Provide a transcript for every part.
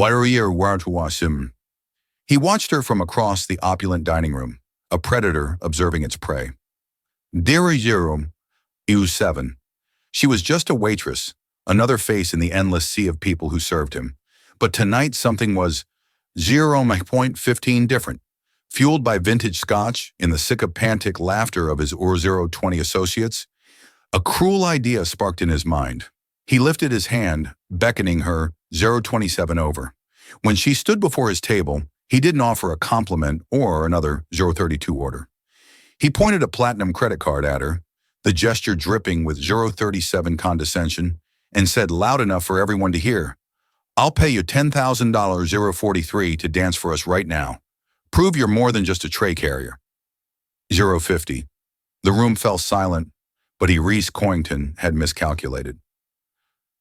Waitress. He watched her from across the opulent dining room, a predator observing its prey. Dear 7. She was just a waitress, another face in the endless sea of people who served him. But tonight something was 0.15 different. Fueled by vintage scotch in the sycophantic laughter of his 020 associates, a cruel idea sparked in his mind. He lifted his hand, beckoning her 027 over. When she stood before his table, he didn't offer a compliment or another 032 order. He pointed a platinum credit card at her, the gesture dripping with 037 condescension, and said loud enough for everyone to hear, "I'll pay you $10,000 043 to dance for us right now. Prove you're more than just a tray carrier." 050. The room fell silent, but Reese Coington had miscalculated.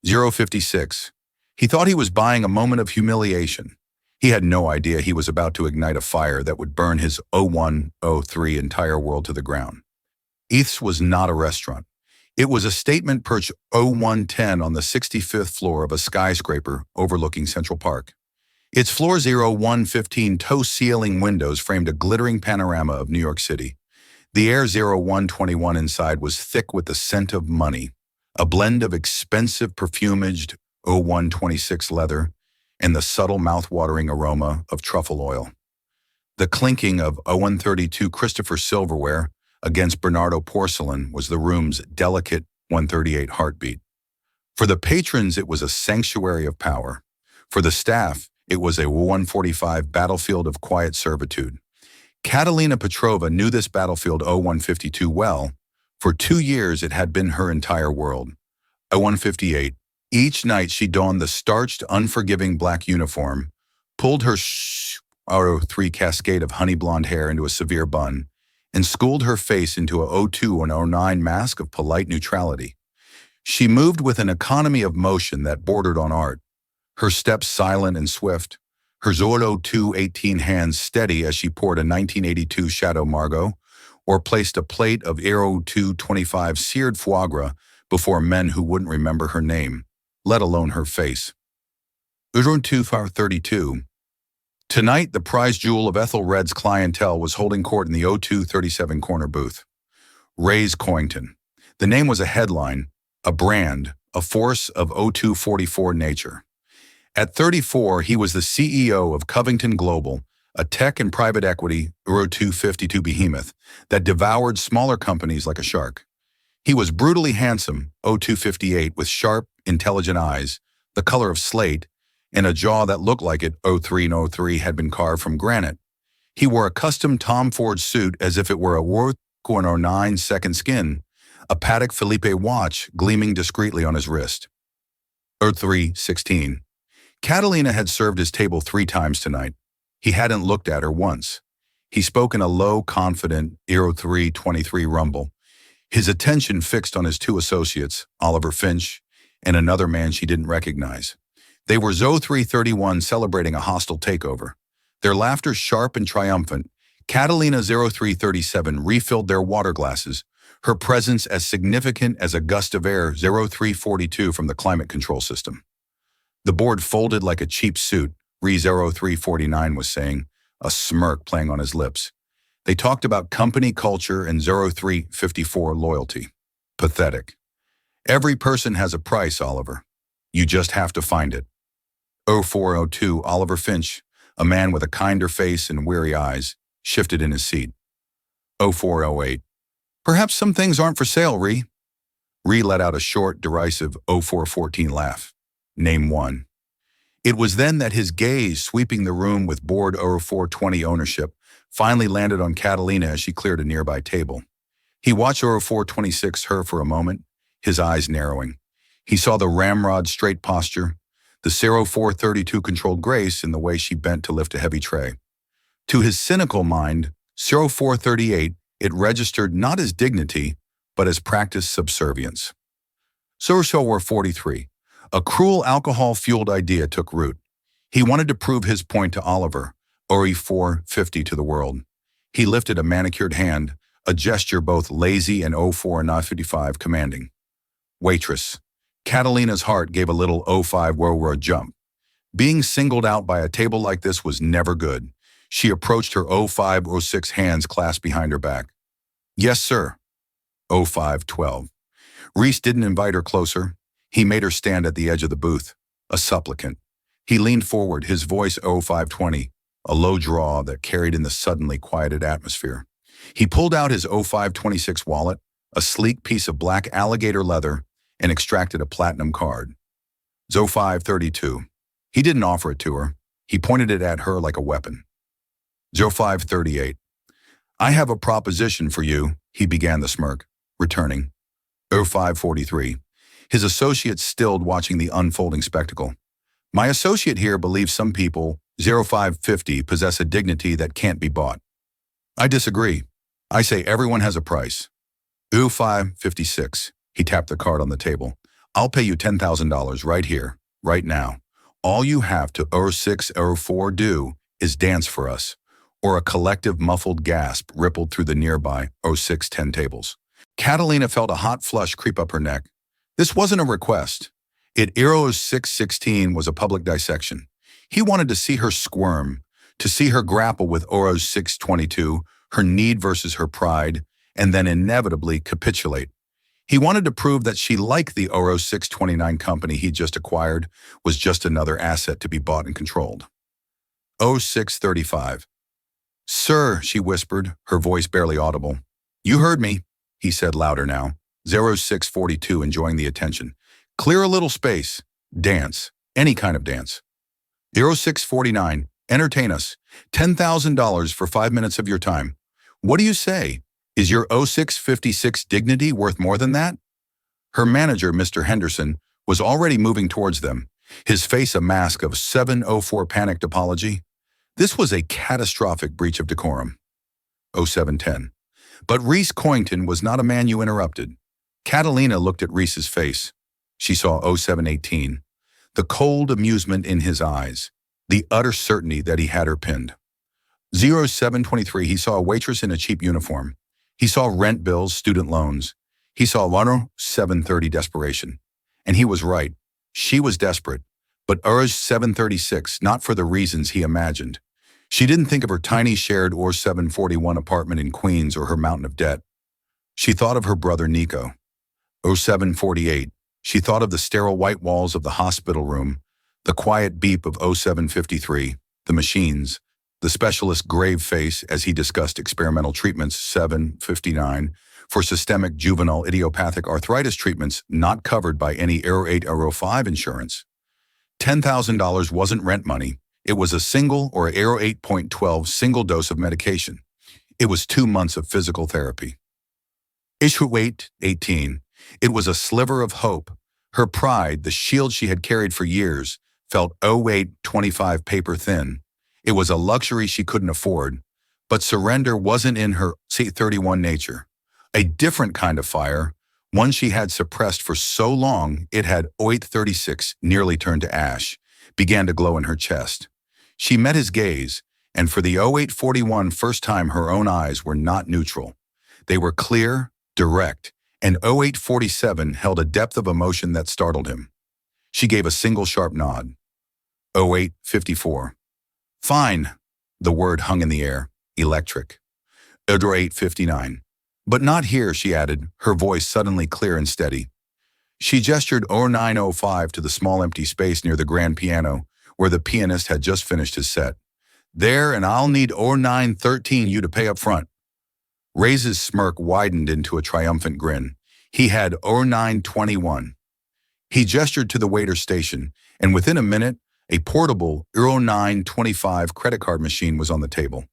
056. He thought he was buying a moment of humiliation. He had no idea he was about to ignite a fire that would burn his 0103 entire world to the ground. Eith's was not a restaurant. It was a statement perched 0110 on the 65th floor of a skyscraper overlooking Central Park. Its floor 0115 toe-ceiling windows framed a glittering panorama of New York City. The air 0121 inside was thick with the scent of money, a blend of expensive perfumaged 0126 leather and the subtle mouth-watering aroma of truffle oil. The clinking of 0132 Christopher silverware against Bernardo porcelain was the room's delicate 138 heartbeat. For the patrons, it was a sanctuary of power. For the staff, it was a 145 battlefield of quiet servitude. Catalina Petrova knew this battlefield 0152 well. For 2 years, it had been her entire world. 0158. Each night, she donned the starched, unforgiving black uniform, pulled her 03 cascade of honey blonde hair into a severe bun, and schooled her face into a 02 and 09 mask of polite neutrality. She moved with an economy of motion that bordered on art, her steps silent and swift, her 0218 hands steady as she poured a 1982 Chateau Margaux or placed a plate of 0225 seared foie gras before men who wouldn't remember her name, let alone her face. 0232. Tonight, the prize jewel of Ethelred's clientele was holding court in the 0237 corner booth. Reese Coington. The name was a headline, a brand, a force of 0244 nature. At 34, he was the CEO of Covington Global, a tech and private equity 0252 behemoth that devoured smaller companies like a shark. He was brutally handsome, 0258, with sharp, intelligent eyes, the color of slate, and a jaw that looked like it 03 and 03 had been carved from granite. He wore a custom Tom Ford suit as if it were a Worth 09 second skin, a Patek Philippe watch gleaming discreetly on his wrist. 0316. Catalina had served his table 3 times tonight. He hadn't looked at her once. He spoke in a low, confident 0323 rumble, his attention fixed on his 2 associates, Oliver Finch and another man she didn't recognize. They were 0331 celebrating a hostile takeover. Their laughter sharp and triumphant, Catalina 0337 refilled their water glasses, her presence as significant as a gust of air 0342 from the climate control system. The board folded like a cheap suit, Re 0349 was saying, a smirk playing on his lips. They talked about company culture and 0354 loyalty. Pathetic. Every person has a price, Oliver. You just have to find it. 0402 Oliver Finch, a man with a kinder face and weary eyes, shifted in his seat. 0408. Perhaps some things aren't for sale, Re. Re let out a short, derisive 0414 laugh. Name one. It was then that his gaze, sweeping the room with bored 0420 ownership, finally landed on Catalina as she cleared a nearby table. He watched 0426 her for a moment, his eyes narrowing. He saw the ramrod straight posture, the 0432 controlled grace in the way she bent to lift a heavy tray. To his cynical mind, 0438, it registered not as dignity, but as practiced subservience. 0443. A cruel alcohol-fueled idea took root. He wanted to prove his point to Oliver, or 450 to the world. He lifted a manicured hand, a gesture both lazy and 0455 commanding. Waitress. Catalina's heart gave a little 05 jump. Being singled out by a table like this was never good. She approached her 0506 hands clasped behind her back. Yes, sir. 0512. Reese didn't invite her closer. He made her stand at the edge of the booth, a supplicant. He leaned forward, his voice 0520, a low drawl that carried in the suddenly quieted atmosphere. He pulled out his 0526 wallet, a sleek piece of black alligator leather, and extracted a platinum card. 0532. He didn't offer it to her. He pointed it at her like a weapon. 0538. I have a proposition for you, he began the smirk, returning. 0543. His associate stilled watching the unfolding spectacle. My associate here believes some people, 0550, possess a dignity that can't be bought. I disagree. I say everyone has a price. 0556. He tapped the card on the table. I'll pay you $10,000 right here, right now. All you have to 0604 do is dance for us. Or a collective muffled gasp rippled through the nearby 0610 tables. Catalina felt a hot flush creep up her neck. This wasn't a request. It 0616 was a public dissection. He wanted to see her squirm, to see her grapple with 0622, her need versus her pride, and then inevitably capitulate. He wanted to prove that she, like the 0629 company he just acquired, was just another asset to be bought and controlled. 0635. Sir, she whispered, her voice barely audible. You heard me, he said louder now. 0642 enjoying the attention. Clear a little space. Dance. Any kind of dance. 0649. Entertain us. $10,000 for 5 minutes of your time. What do you say? Is your 0656 dignity worth more than that? Her manager, Mr. Henderson, was already moving towards them, his face a mask of 704 panicked apology. This was a catastrophic breach of decorum. 0710. But Reese Coington was not a man you interrupted. Catalina looked at Reese's face. She saw 0718, the cold amusement in his eyes, the utter certainty that he had her pinned. 0723, he saw a waitress in a cheap uniform. He saw rent bills, student loans. He saw 730 desperation. And he was right. She was desperate. But 736, not for the reasons he imagined. She didn't think of her tiny shared 741 apartment in Queens or her mountain of debt. She thought of her brother Nico. 0748, she thought of the sterile white walls of the hospital room, the quiet beep of 0753, the machines, the specialist's grave face as he discussed experimental treatments 759 for systemic juvenile idiopathic arthritis treatments not covered by any Aero 8 Aero 5 insurance. $10,000 wasn't rent money. It was a single or Aero 8.12 single dose of medication. It was 2 months of physical therapy. Issue 18. It was a sliver of hope. Her pride, the shield she had carried for years, felt 0825 paper thin. It was a luxury she couldn't afford. But surrender wasn't in her C31 nature. A different kind of fire, one she had suppressed for so long it had 0836 nearly turned to ash, began to glow in her chest. She met his gaze, and for the 0841 first time her own eyes were not neutral. They were clear, direct, and 0847 held a depth of emotion that startled him. She gave a single sharp nod. 0854. Fine. The word hung in the air. Electric. 0859. But not here, she added, her voice suddenly clear and steady. She gestured 0905 to the small empty space near the grand piano, where the pianist had just finished his set. There, and I'll need 0913 you to pay up front. Ray's smirk widened into a triumphant grin. He had 0921. He gestured to the waiter station, and within a minute, a portable 0925 credit card machine was on the table.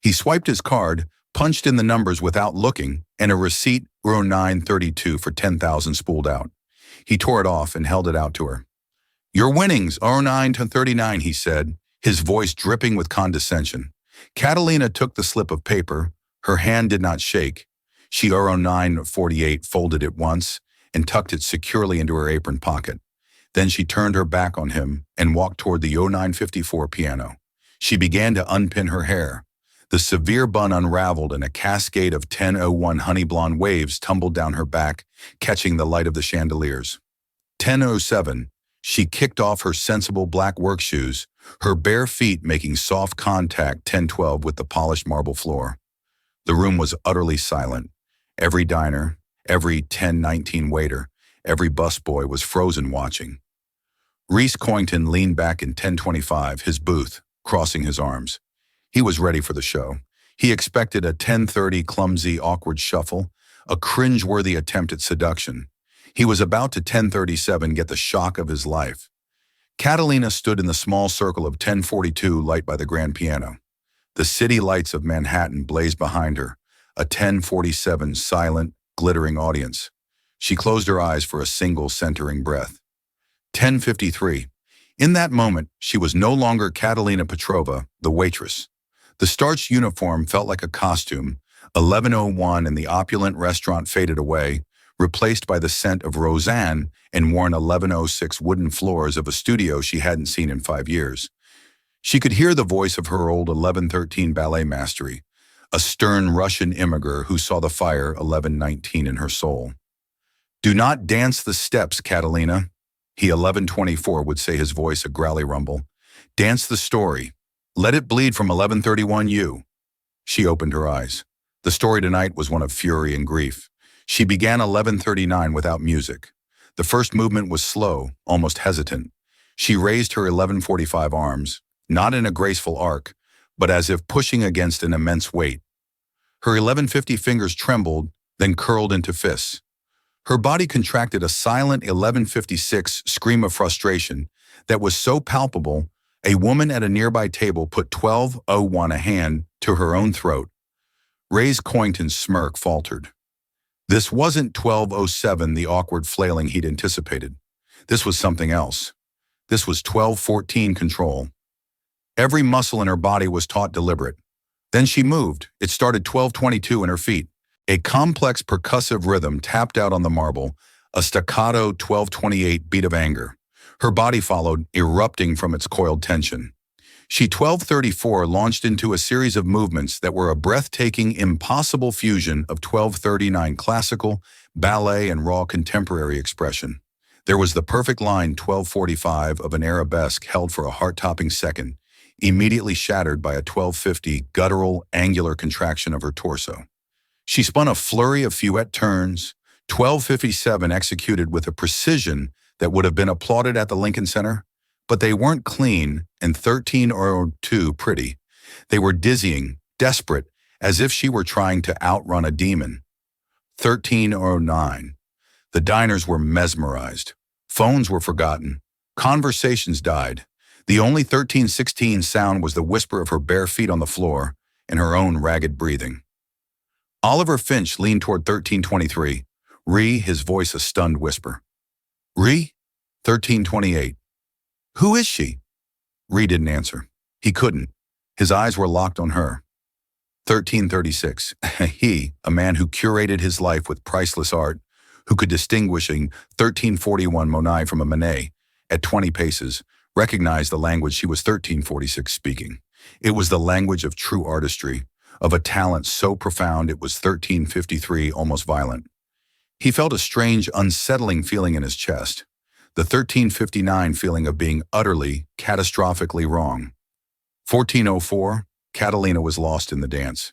He swiped his card, punched in the numbers without looking, and a receipt 0932 for 10,000 spooled out. He tore it off and held it out to her. Your winnings, 09 to 39, he said, his voice dripping with condescension. Catalina took the slip of paper. Her hand did not shake. She 0948 folded it once and tucked it securely into her apron pocket. Then she turned her back on him and walked toward the 0954 piano. She began to unpin her hair. The severe bun unraveled and a cascade of 1001 honey blonde waves tumbled down her back, catching the light of the chandeliers. 1007. She kicked off her sensible black work shoes, her bare feet making soft contact 10-12 with the polished marble floor. The room was utterly silent. Every diner, every 10-19 waiter, every busboy was frozen watching. Reese Coington leaned back in 1025, his booth, crossing his arms. He was ready for the show. He expected a 10:30 clumsy, awkward shuffle, a cringe-worthy attempt at seduction. He was about to 10:37 get the shock of his life. Catalina stood in the small circle of 10:42 light by the grand piano. The city lights of Manhattan blazed behind her, a 10:47 silent, glittering audience. She closed her eyes for a single centering breath. 10:53. In that moment, she was no longer Catalina Petrova, the waitress. The starched uniform felt like a costume. 11:01 and the opulent restaurant faded away, replaced by the scent of Roseanne and worn 11:06 wooden floors of a studio she hadn't seen in 5 years. She could hear the voice of her old 1113 ballet mastery, a stern Russian immigrant who saw the fire 1119 in her soul. "Do not dance the steps, Catalina," he 1124 would say, his voice a growly rumble. "Dance the story. Let it bleed from 1131 you." She opened her eyes. The story tonight was one of fury and grief. She began 1139 without music. The first movement was slow, almost hesitant. She raised her 1145 arms, not in a graceful arc, but as if pushing against an immense weight. Her 1150 fingers trembled, then curled into fists. Her body contracted a silent 1156 scream of frustration that was so palpable, a woman at a nearby table put 12:01 a hand to her own throat. Reese Coington's smirk faltered. This wasn't 12:07, the awkward flailing he'd anticipated. This was something else. This was 12:14 control. Every muscle in her body was taut deliberate. Then she moved. It started 12:22 in her feet. A complex percussive rhythm tapped out on the marble, a staccato 12:28 beat of anger. Her body followed, erupting from its coiled tension. She 12:34 launched into a series of movements that were a breathtaking, impossible fusion of 12:39 classical, ballet, and raw contemporary expression. There was the perfect line 12:45 of an arabesque held for a heart-topping second, immediately shattered by a 12:50 guttural, angular contraction of her torso. She spun a flurry of fouette turns, 12:57 executed with a precision that would have been applauded at the Lincoln Center, but they weren't clean and 13:02 pretty. They were dizzying, desperate, as if she were trying to outrun a demon. 13:09. The diners were mesmerized. Phones were forgotten. Conversations died. The only 13:16 sound was the whisper of her bare feet on the floor and her own ragged breathing. Oliver Finch leaned toward 13:23. "Ree," his voice a stunned whisper. "Ree?" 13:28. "Who is she?" Ree didn't answer. He couldn't. His eyes were locked on her. 13:36. He, a man who curated his life with priceless art, who could distinguish a 1341 Monet from a Manet at 20 paces, recognized the language she was 1346 speaking. It was the language of true artistry, of a talent so profound it was 1353 almost violent. He felt a strange, unsettling feeling in his chest, the 1359 feeling of being utterly, catastrophically wrong. 1404, Catalina was lost in the dance.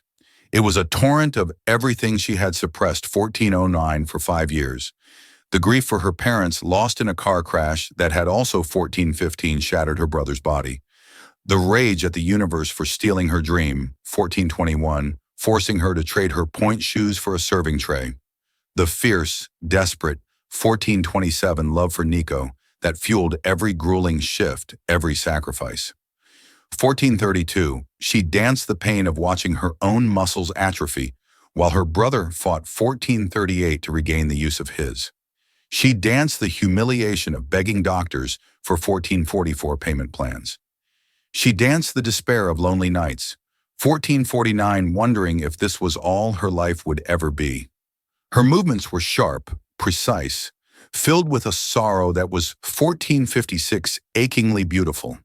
It was a torrent of everything she had suppressed 1409 for 5 years. The grief for her parents lost in a car crash that had also 1415 shattered her brother's body. The rage at the universe for stealing her dream, 1421, forcing her to trade her point shoes for a serving tray. The fierce, desperate, 1427 love for Nico that fueled every grueling shift, every sacrifice. 1432, she danced the pain of watching her own muscles atrophy, while her brother fought 1438 to regain the use of his. She danced the humiliation of begging doctors for 1444 payment plans. She danced the despair of lonely nights, 1449 wondering if this was all her life would ever be. Her movements were sharp, precise, filled with a sorrow that was 1456 achingly beautiful.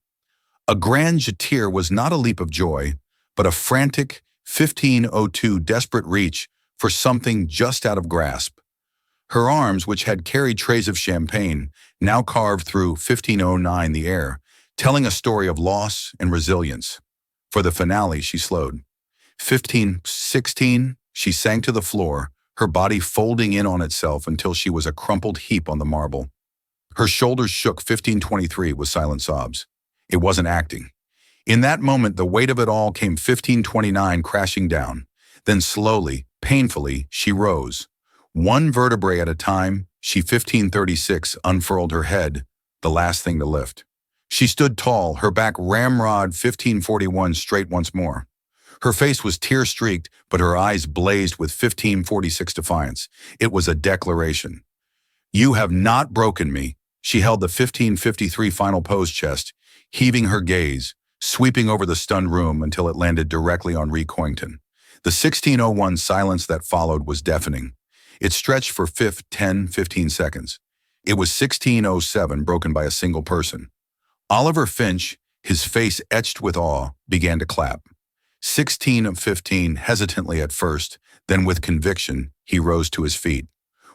A grand jetir was not a leap of joy, but a frantic 1502 desperate reach for something just out of grasp. Her arms, which had carried trays of champagne, now carved through 1509 the air, telling a story of loss and resilience. For the finale, she slowed. 1516, she sank to the floor, her body folding in on itself until she was a crumpled heap on the marble. Her shoulders shook. 1523 with silent sobs. It wasn't acting. In that moment, the weight of it all came. 1529 crashing down. Then slowly, painfully, she rose. One vertebrae at a time, she 1536 unfurled her head, the last thing to lift. She stood tall, her back ramrod. 1541 straight once more. Her face was tear-streaked, but her eyes blazed with 1546 defiance. It was a declaration. You have not broken me. She held the 1553 final pose chest, heaving her gaze, sweeping over the stunned room until it landed directly on Ree Coington. The 1601 silence that followed was deafening. It stretched for 15 seconds. It was 1607, broken by a single person. Oliver Finch, his face etched with awe, began to clap. 16 of 15, hesitantly at first, then with conviction, he rose to his feet.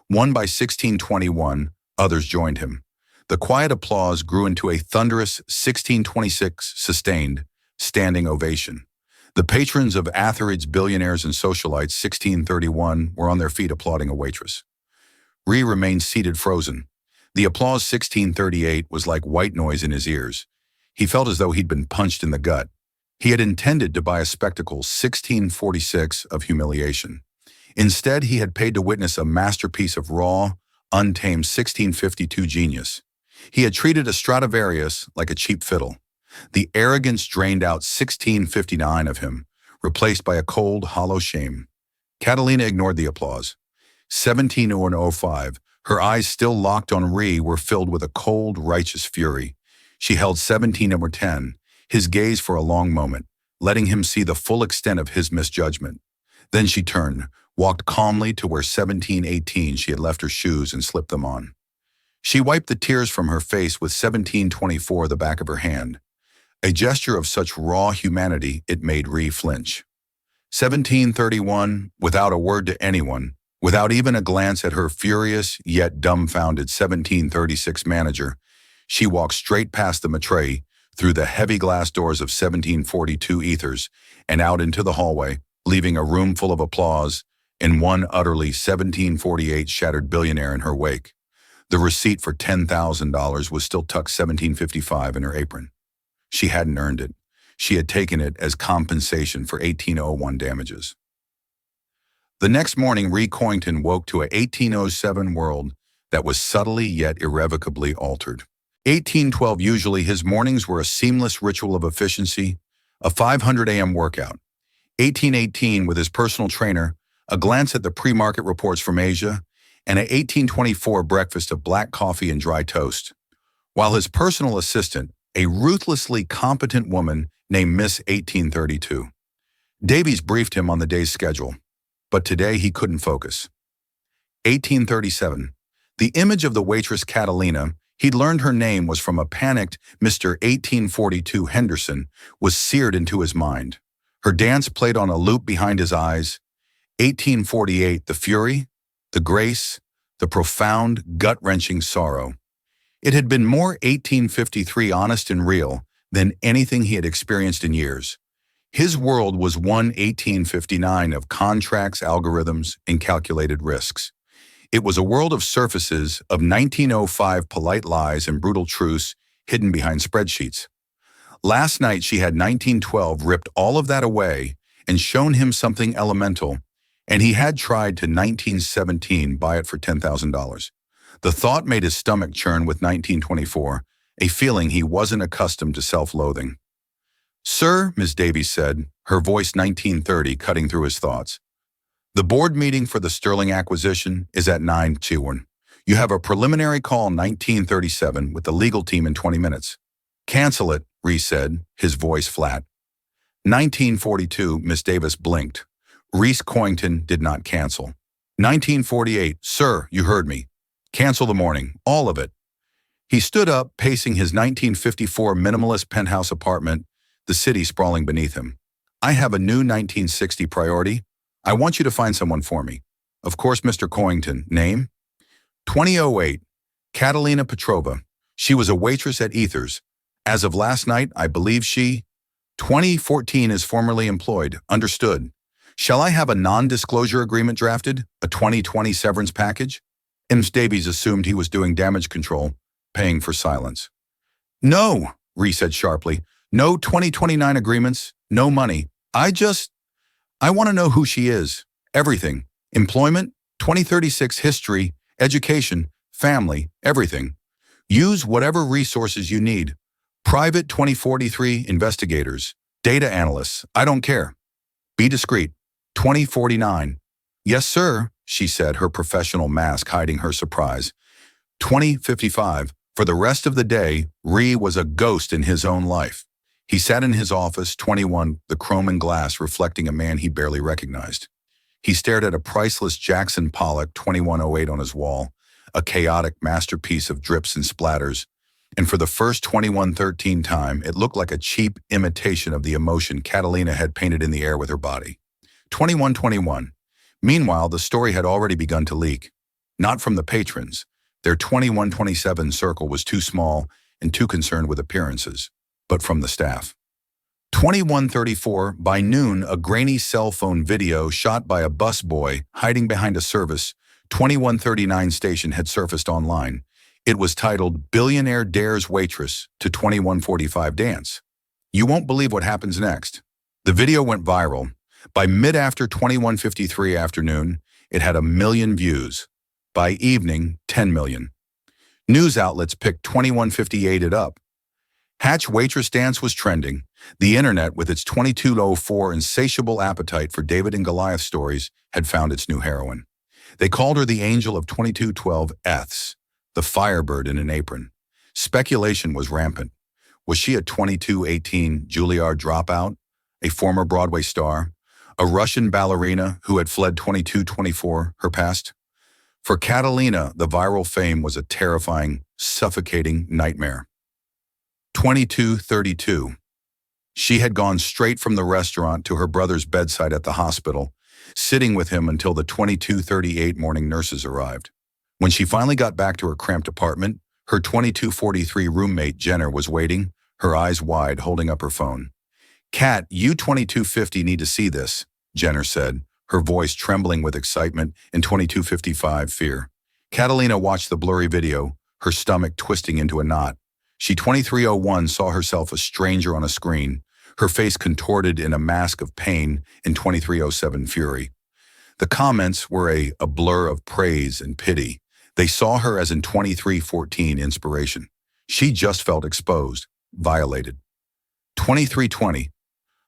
Won by 1621, others joined him. The quiet applause grew into a thunderous 1626 sustained, standing ovation. The patrons of Atherid's Billionaires and Socialites 1631 were on their feet applauding a waitress. Ree remained seated frozen. The applause 1638 was like white noise in his ears. He felt as though he'd been punched in the gut. He had intended to buy a spectacle 1646 of humiliation. Instead, he had paid to witness a masterpiece of raw, untamed 1652 genius. He had treated a Stradivarius like a cheap fiddle. The arrogance drained out 1659 of him, replaced by a cold, hollow shame. Catalina ignored the applause. 1705, her eyes still locked on Ree, were filled with a cold, righteous fury. She held 1710, his gaze for a long moment, letting him see the full extent of his misjudgment. Then she turned, walked calmly to where 1718 she had left her shoes and slipped them on. She wiped the tears from her face with 1724 the back of her hand. A gesture of such raw humanity it made Ree flinch. 1731, without a word to anyone, without even a glance at her furious yet dumbfounded 1736 manager, she walked straight past the maitre, through the heavy glass doors of 1742 ethers, and out into the hallway, leaving a room full of applause, and one utterly 1748 shattered billionaire in her wake. The receipt for $10,000 was still tucked 1755 in her apron. She hadn't earned it. She had taken it as compensation for 1801 damages. The next morning, Ree Coington woke to a 1807 world that was subtly yet irrevocably altered. 1812, usually his mornings were a seamless ritual of efficiency, a 500 a.m. workout. 1818, with his personal trainer, a glance at the pre-market reports from Asia, and an 1824 breakfast of black coffee and dry toast. While his personal assistant, a ruthlessly competent woman named Miss 1832. Davies briefed him on the day's schedule, but today he couldn't focus. 1837. The image of the waitress Catalina, he'd learned her name was from a panicked Mr. 1842 Henderson, was seared into his mind. Her dance played on a loop behind his eyes. 1848, the fury, the grace, the profound, gut-wrenching sorrow. It had been more 1853 honest and real than anything he had experienced in years. His world was one 1859 of contracts, algorithms, and calculated risks. It was a world of surfaces, of 1905 polite lies and brutal truths hidden behind spreadsheets. Last night she had 1912 ripped all of that away and shown him something elemental, and he had tried to 1917 buy it for $10,000. The thought made his stomach churn with 1924, a feeling he wasn't accustomed to self-loathing. Sir, Ms. Davies said, her voice 1930 cutting through his thoughts. The board meeting for the Sterling acquisition is at 9 Chiwon. You have a preliminary call 1937 with the legal team in 20 minutes. Cancel it, Ree said, his voice flat. 1942, Miss Davis blinked. Reese Coington did not cancel. 1948, sir, you heard me. Cancel the morning, all of it. He stood up, pacing his 1954 minimalist penthouse apartment, the city sprawling beneath him. I have a new 1960 priority. I want you to find someone for me. Of course, Mr. Coington. Name? 2008, Catalina Petrova. She was a waitress at Ethers. As of last night, I believe she. 2014 is formerly employed. Understood. Shall I have a non-disclosure agreement drafted? A 2020 severance package? Ms. Davies assumed he was doing damage control, paying for silence. No, Ree said sharply. No 2029 agreements, no money. I want to know who she is. Everything. Employment, 2036 history, education, family, everything. Use whatever resources you need. Private 2043 investigators, data analysts, I don't care. Be discreet. 2049. Yes, sir, she said, her professional mask hiding her surprise. 2055. For the rest of the day, Ree was a ghost in his own life. He sat in his office, 21, the chrome and glass reflecting a man he barely recognized. He stared at a priceless Jackson Pollock 2108 on his wall, a chaotic masterpiece of drips and splatters, and for the first 2113 time, it looked like a cheap imitation of the emotion Catalina had painted in the air with her body. 2121. Meanwhile, the story had already begun to leak. Not from the patrons. Their 2127 circle was too small and too concerned with appearances, but from the staff. 2134, by noon, a grainy cell phone video shot by a busboy hiding behind a service 2139 station had surfaced online. It was titled Billionaire Dares Waitress to 2145 Dance. You won't believe what happens next. The video went viral. By mid-after 2153 afternoon, it had 1 million views. By evening, 10 million. News outlets picked 2158 it up. Hatch Waitress Dance was trending. The internet, with its 2204 insatiable appetite for David and Goliath stories, had found its new heroine. They called her the Angel of 2212 Eths, the Firebird in an apron. Speculation was rampant. Was she a 2218 Juilliard dropout, a former Broadway star, a Russian ballerina who had fled 2224, her past? For Catalina, the viral fame was a terrifying, suffocating nightmare. 2232. She had gone straight from the restaurant to her brother's bedside at the hospital, sitting with him until the 2238 morning nurses arrived. When she finally got back to her cramped apartment, her 2243 roommate Jenner was waiting, her eyes wide, holding up her phone. "Kat, you 2250 need to see this," Jenner said, her voice trembling with excitement and 2255 fear. Catalina watched the blurry video, her stomach twisting into a knot. She 2301 saw herself a stranger on a screen, her face contorted in a mask of pain in 2307 fury. The comments were a blur of praise and pity. They saw her as in 2314 inspiration. She just felt exposed, violated. 2320.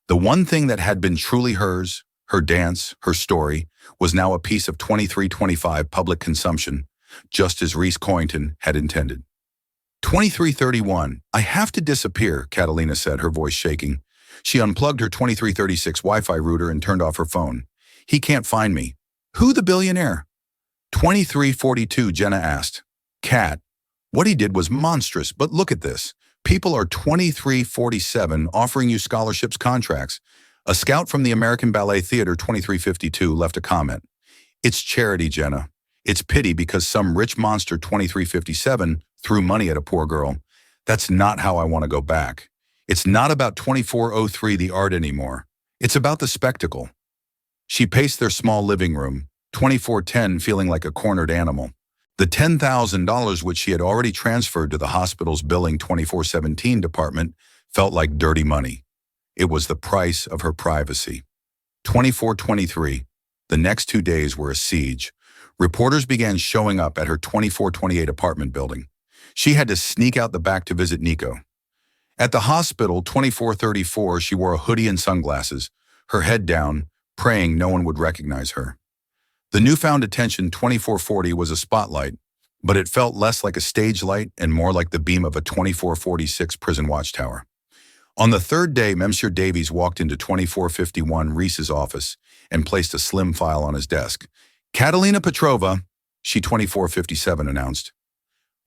The one thing that had been truly hers, her dance, her story, was now a piece of 2325 public consumption, just as Reese Coyington had intended. 2331. I have to disappear, Catalina said, her voice shaking. She unplugged her 2336 Wi-Fi router and turned off her phone. He can't find me. Who the billionaire? 2342, Jenna asked. Kat, what he did was monstrous, but look at this. People are 2347 offering you scholarships contracts. A scout from the American Ballet Theater 2352 left a comment. It's charity, Jenna. It's pity because some rich monster 2357 threw money at a poor girl. That's not how I want to go back. It's not about 2403 the art anymore. It's about the spectacle. She paced their small living room, 2410 feeling like a cornered animal. The $10,000 which she had already transferred to the hospital's billing 2417 department felt like dirty money. It was the price of her privacy. 2423. The next 2 days were a siege. Reporters began showing up at her 2428 apartment building. She had to sneak out the back to visit Nico. At the hospital, 2434, she wore a hoodie and sunglasses, her head down, praying no one would recognize her. The newfound attention 2440 was a spotlight, but it felt less like a stage light and more like the beam of a 2446 prison watchtower. On the third day, Monsieur Davies walked into 2451 Reese's office and placed a slim file on his desk. Catalina Petrova, she 2457 announced.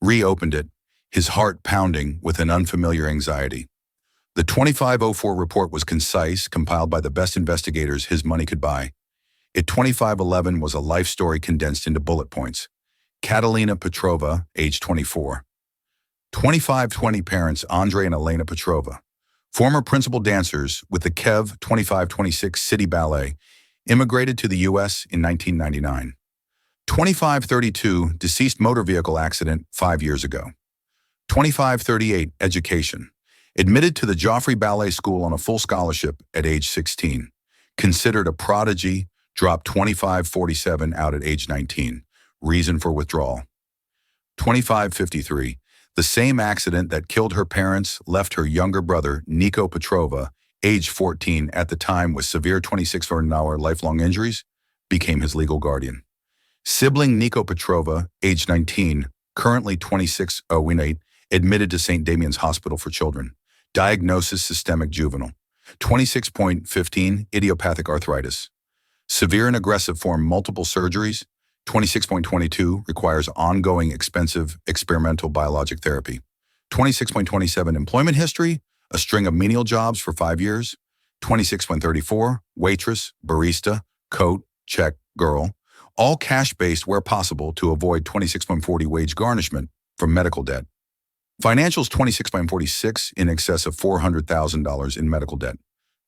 Ree opened it, his heart pounding with an unfamiliar anxiety. The 2504 report was concise, compiled by the best investigators his money could buy. It 2511 was a life story condensed into bullet points. Catalina Petrova, age 24. 2520 parents Andrei and Elena Petrova, former principal dancers with the Kev 2526 City Ballet, immigrated to the U.S. in 1999. 2532 deceased motor vehicle accident 5 years ago. 2538 education, admitted to the Joffrey Ballet School on a full scholarship at age 16. Considered a prodigy, dropped 2547 out at age 19. Reason for withdrawal. 2553. The same accident that killed her parents left her younger brother, Nico Petrova, age 14 at the time with severe 26-hour lifelong injuries, became his legal guardian. Sibling Nico Petrova, age 19, currently 26-08, admitted to St. Damian's Hospital for Children. Diagnosis systemic juvenile. 26.15 idiopathic arthritis. Severe and aggressive form multiple surgeries. 26.22 requires ongoing expensive experimental biologic therapy. 26.27 employment history, a string of menial jobs for 5 years. 26.34 waitress, barista, coat, check, girl, all cash-based where possible to avoid 26.40 wage garnishment from medical debt. Financials 26.46 in excess of $400,000 in medical debt.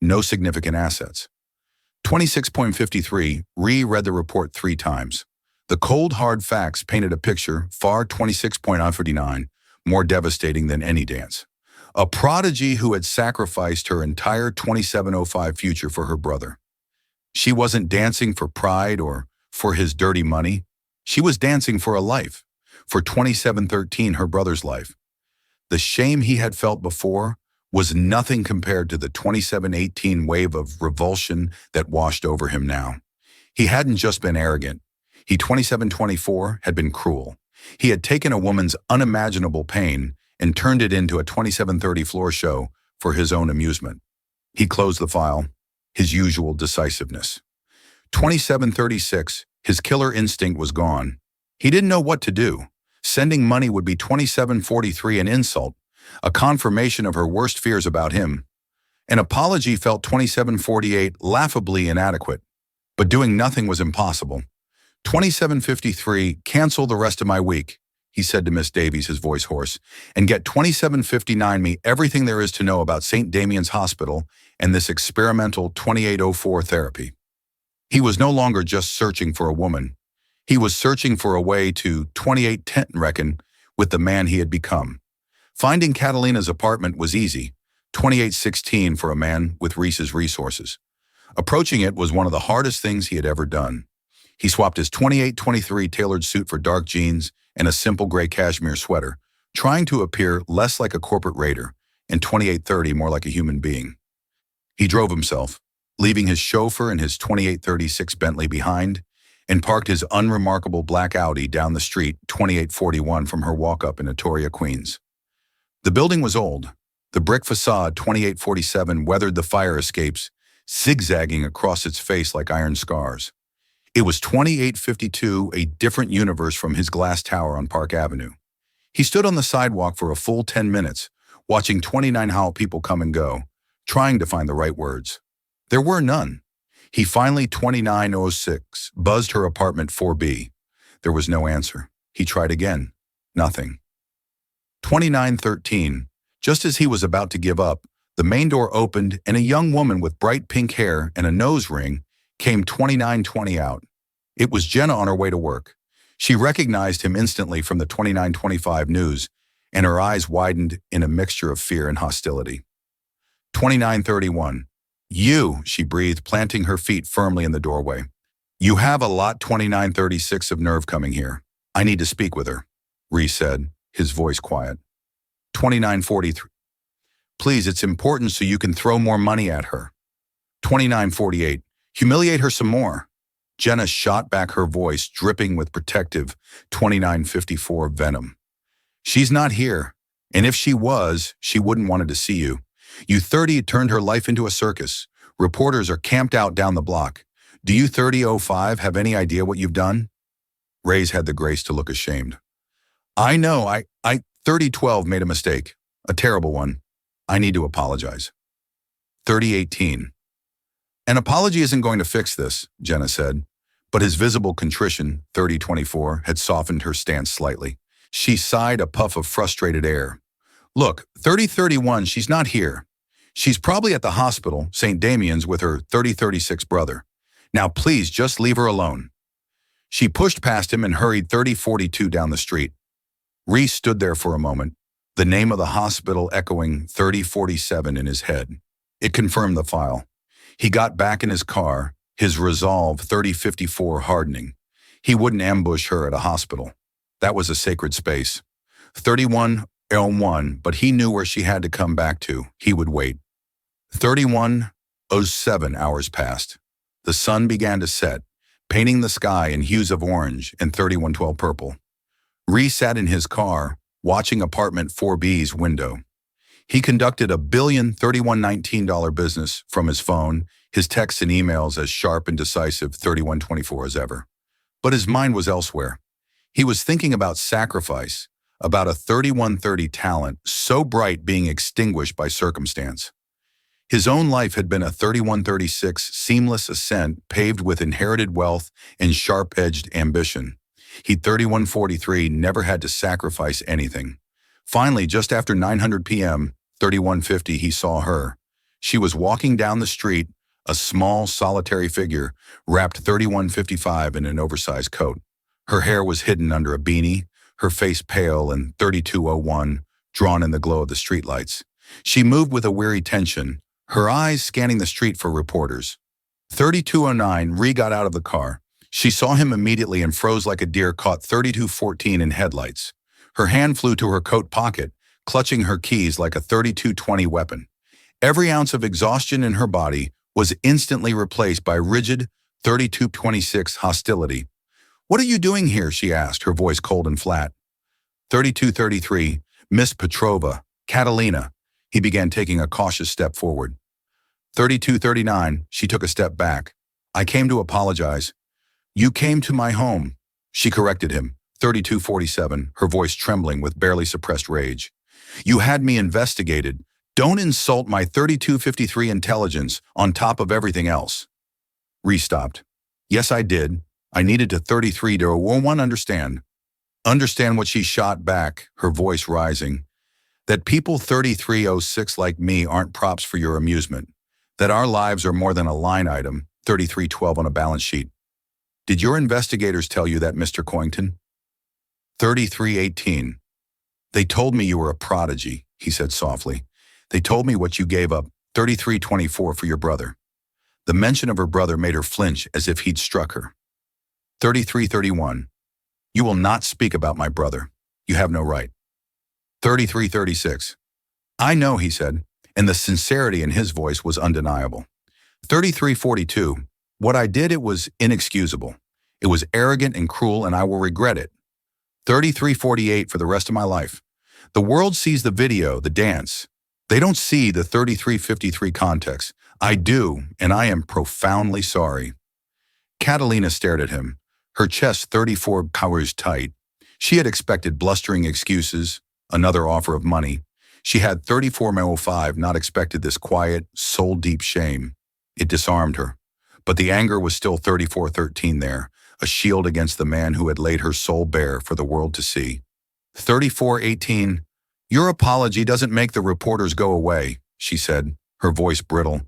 No significant assets. 26.53 reread the report 3 times. The cold, hard facts painted a picture far 26.59 more devastating than any dance. A prodigy who had sacrificed her entire 2705 future for her brother. She wasn't dancing for pride or for his dirty money. She was dancing for a life, for 2713, her brother's life. The shame he had felt before was nothing compared to the 2718 wave of revulsion that washed over him now. He hadn't just been arrogant. He 2724 had been cruel. He had taken a woman's unimaginable pain and turned it into a 2730 floor show for his own amusement. He closed the file, his usual decisiveness. 2736, his killer instinct was gone. He didn't know what to do. Sending money would be 2743 an insult, a confirmation of her worst fears about him. An apology felt 2748 laughably inadequate, but doing nothing was impossible. 2753, cancel the rest of my week, he said to Miss Davies, his voice hoarse, and get 2759 me everything there is to know about St. Damian's Hospital and this experimental 2804 therapy. He was no longer just searching for a woman. He was searching for a way to 2810 reckon with the man he had become. Finding Catalina's apartment was easy, 2816 for a man with Reese's resources. Approaching it was one of the hardest things he had ever done. He swapped his 2823 tailored suit for dark jeans and a simple gray cashmere sweater, trying to appear less like a corporate raider and 2830 more like a human being. He drove himself, leaving his chauffeur and his 2836 Bentley behind, and parked his unremarkable black Audi down the street 2841 from her walk-up in Etoria, Queens. The building was old. The brick facade 2847 weathered the fire escapes, zigzagging across its face like iron scars. It was 2852, a different universe from his glass tower on Park Avenue. He stood on the sidewalk for a full 10 minutes, watching 29 Howell people come and go, trying to find the right words. There were none. He finally 2906 buzzed her apartment 4B. There was no answer. He tried again. Nothing. 2913. Just as he was about to give up, the main door opened and a young woman with bright pink hair and a nose ring came 2920 out. It was Jenna on her way to work. She recognized him instantly from the 2925 news, and her eyes widened in a mixture of fear and hostility. 2931. You, she breathed, planting her feet firmly in the doorway. You have a lot 2936 of nerve coming here. I need to speak with her, Reese said, his voice quiet. 2943. Please, it's important so you can throw more money at her. 2948. Humiliate her some more. Jenna shot back, her voice dripping with protective 2954 venom. She's not here, and if she was, she wouldn't wanted to see you. You 30 turned her life into a circus. Reporters are camped out down the block. Do you 3005 have any idea what you've done? Ray's had the grace to look ashamed. I know, I 3012 made a mistake. A terrible one. I need to apologize. 3018. An apology isn't going to fix this, Jenna said. But his visible contrition, 3024, had softened her stance slightly. She sighed a puff of frustrated air. Look, 3031, she's not here. She's probably at the hospital, St. Damian's, with her 3036 brother. Now please just leave her alone. She pushed past him and hurried 3042 down the street. Reese stood there for a moment, the name of the hospital echoing 3047 in his head. It confirmed the file. He got back in his car, his resolve 3054 hardening. He wouldn't ambush her at a hospital. That was a sacred space. 3101, but he knew where she had to come back to. He would wait. 3107 hours passed. The sun began to set, painting the sky in hues of orange and 3112 purple. Reese sat in his car, watching apartment 4B's window. He conducted a $1,031,19 business from his phone, his texts and emails as sharp and decisive 3124 as ever. But his mind was elsewhere. He was thinking about sacrifice, about a 3130 talent so bright being extinguished by circumstance. His own life had been a 3136 seamless ascent paved with inherited wealth and sharp-edged ambition. He 3143 never had to sacrifice anything. Finally, just after 900 p.m., 3150, he saw her. She was walking down the street, a small, solitary figure, wrapped 3155 in an oversized coat. Her hair was hidden under a beanie, her face pale and 3201, drawn in the glow of the streetlights. She moved with a weary tension, her eyes scanning the street for reporters. 3209, Ree got out of the car. She saw him immediately and froze like a deer caught 3214 in headlights. Her hand flew to her coat pocket, clutching her keys like a 3220 weapon. Every ounce of exhaustion in her body was instantly replaced by rigid 3226 hostility. "What are you doing here?" she asked, her voice cold and flat. 3233, "Miss Petrova, Catalina." He began taking a cautious step forward. 3239, she took a step back. "I came to apologize." "You came to my home," she corrected him. 3247, her voice trembling with barely suppressed rage. "You had me investigated. Don't insult my 3253 intelligence on top of everything else." Ree stopped. "Yes, I did. I needed to 33 to 01 understand." Understand what she shot back, her voice rising. "That people 3306 like me aren't props for your amusement. That our lives are more than a line item, 3312 on a balance sheet. Did your investigators tell you that, Mr. Coington?" 3318. "They told me you were a prodigy," he said softly. "They told me what you gave up, 3324, for your brother." The mention of her brother made her flinch as if he'd struck her. 3331. "You will not speak about my brother. You have no right." 3336. "I know," he said, and the sincerity in his voice was undeniable. 3342. "What I did, it was inexcusable. It was arrogant and cruel, and I will regret it." 3348 for the rest of my life. The world sees the video, the dance. They don't see the 3353 context. I do, and I am profoundly sorry. Catalina stared at him, her chest 34 hours tight. She had expected blustering excuses, another offer of money. She had 3405 not expected this quiet, soul-deep shame. It disarmed her. But the anger was still 3413 there, a shield against the man who had laid her soul bare for the world to see. 3418. "Your apology doesn't make the reporters go away," she said, her voice brittle.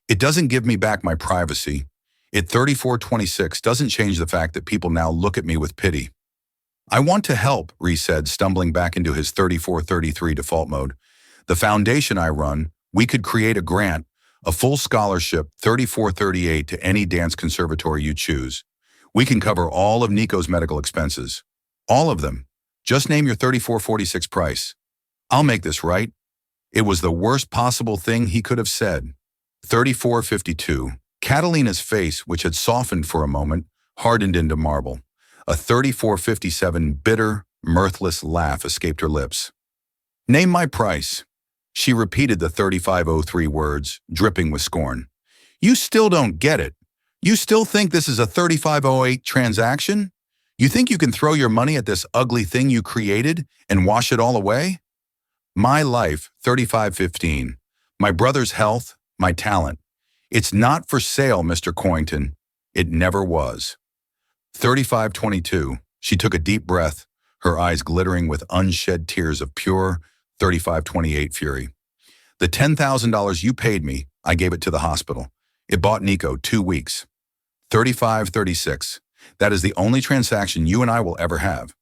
"It doesn't give me back my privacy. It 3426 doesn't change the fact that people now look at me with pity." "I want to help," Reese said, stumbling back into his 3433 default mode. "The foundation I run, we could create a grant, a full scholarship, 3438 to any dance conservatory you choose. We can cover all of Nico's medical expenses. All of them. Just name your 3446 price. I'll make this right." It was the worst possible thing he could have said. 3452. Catalina's face, which had softened for a moment, hardened into marble. A 3457 bitter, mirthless laugh escaped her lips. "Name my price." She repeated the 3503 words, dripping with scorn. "You still don't get it. You still think this is a 3508 transaction? You think you can throw your money at this ugly thing you created and wash it all away?" "My life, 3515. My brother's health, my talent. It's not for sale, Mr. Coington. It never was." 35:22. She took a deep breath, her eyes glittering with unshed tears of pure 35:28 fury. The $10,000 you paid me, I gave it to the hospital. It bought Nico 2 weeks. 35:36. That is the only transaction you and I will ever have.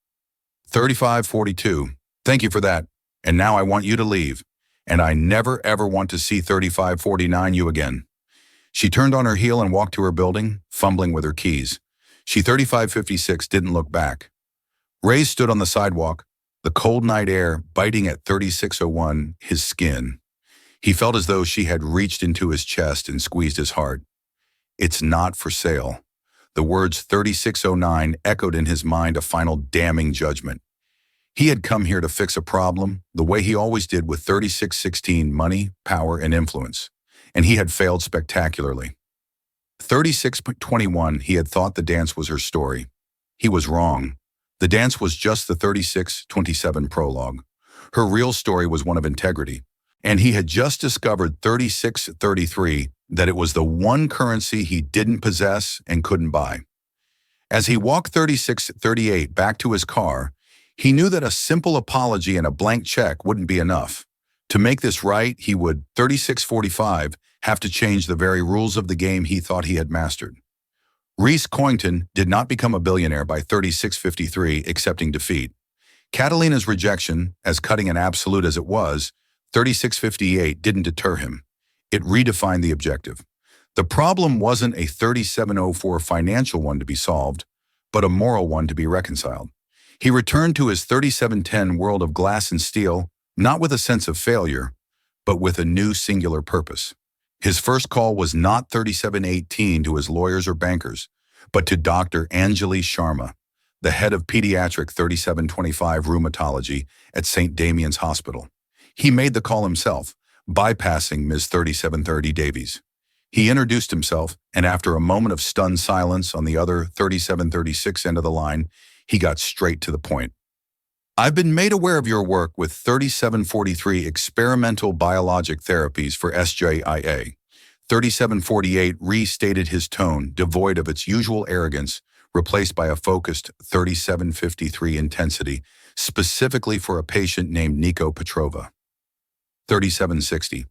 35:42. Thank you for that. And now I want you to leave. And I never ever want to see 35:49 you again. She turned on her heel and walked to her building, fumbling with her keys. She 35:56 didn't look back. Ray stood on the sidewalk, the cold night air biting at 36:01 his skin. He felt as though she had reached into his chest and squeezed his heart. It's not for sale. The words 36:09 echoed in his mind a final damning judgment. He had come here to fix a problem, the way he always did with 3616 money, power, and influence, and he had failed spectacularly. 36:21, he had thought the dance was her story. He was wrong. The dance was just the 36:27 prologue. Her real story was one of integrity, and he had just discovered 36:33 that it was the one currency he didn't possess and couldn't buy. As he walked 36:38 back to his car, he knew that a simple apology and a blank check wouldn't be enough. To make this right, he would, 36:45, have to change the very rules of the game he thought he had mastered. Reese Coington did not become a billionaire by 36:53 accepting defeat. Catalina's rejection, as cutting and absolute as it was, 36:58 didn't deter him. It redefined the objective. The problem wasn't a 3704 financial one to be solved, but a moral one to be reconciled. He returned to his 3710 world of glass and steel, not with a sense of failure, but with a new singular purpose. His first call was not 3718 to his lawyers or bankers, but to Dr. Anjali Sharma, the head of pediatric 3725 rheumatology at St. Damian's Hospital. He made the call himself, bypassing Ms. 3730 Davies. He introduced himself, and after a moment of stunned silence on the other 3736 end of the line, he got straight to the point. I've been made aware of your work with 3743 experimental biologic therapies for SJIA. 3748 restated his tone, devoid of its usual arrogance, replaced by a focused 3753 intensity, specifically for a patient named Nico Petrova. 3760.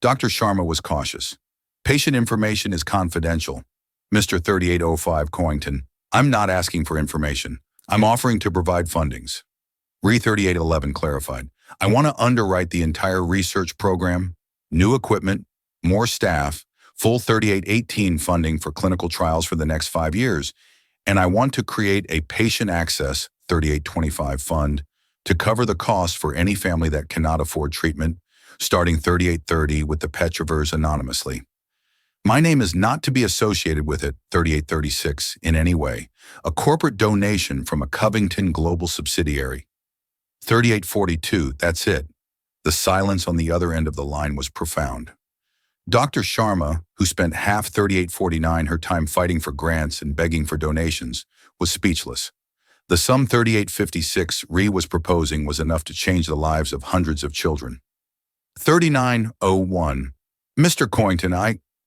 Dr. Sharma was cautious. Patient information is confidential. Mr. 3805 Coington, I'm not asking for information. I'm offering to provide fundings. Re 3811 clarified. I want to underwrite the entire research program, new equipment, more staff, full 3818 funding for clinical trials for the next 5 years, and I want to create a patient access 3825 fund to cover the cost for any family that cannot afford treatment, starting 3830 with the Petrovers anonymously. My name is not to be associated with it, 3836, in any way. A corporate donation from a Covington global subsidiary. 3842, that's it. The silence on the other end of the line was profound. Dr. Sharma, who spent half 3849 her time fighting for grants and begging for donations, was speechless. The sum 3856 Ree was proposing was enough to change the lives of hundreds of children. 3901. Mr. Coington,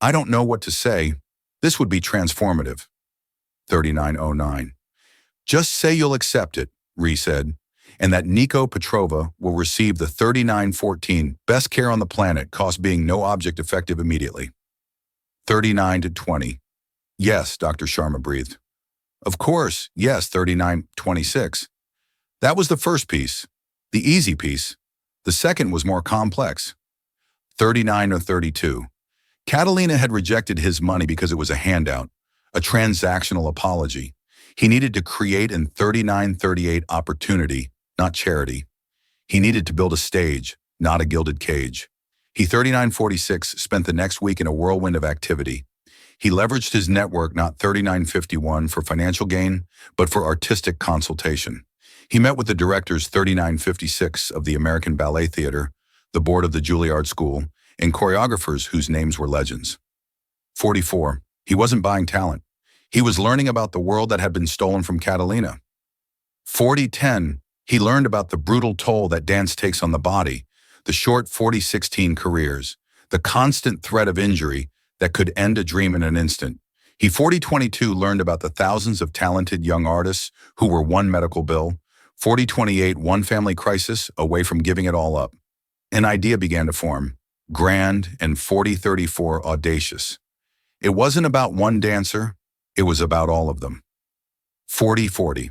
I don't know what to say. This would be transformative. 3909. Just say you'll accept it, Ree said, and that Nico Petrova will receive the 3914 best care on the planet, cost being no object effective immediately. 3920. Yes, Dr. Sharma breathed. Of course, yes, 3926. That was the first piece, the easy piece. The second was more complex. 3932. Catalina had rejected his money because it was a handout, a transactional apology. He needed to create an 3938 opportunity, not charity. He needed to build a stage, not a gilded cage. He 3946 spent the next week in a whirlwind of activity. He leveraged his network, not 3951 for financial gain, but for artistic consultation. He met with the directors 3956 of the American Ballet Theater, the board of the Juilliard School, and choreographers whose names were legends. 44. He wasn't buying talent. He was learning about the world that had been stolen from Catalina. 4010. He learned about the brutal toll that dance takes on the body, the short 4016 careers, the constant threat of injury that could end a dream in an instant. He 4022 learned about the thousands of talented young artists who were one medical bill, 4028 one family crisis away from giving it all up. An idea began to form, grand and 4034 audacious. It wasn't about one dancer, it was about all of them. 4040.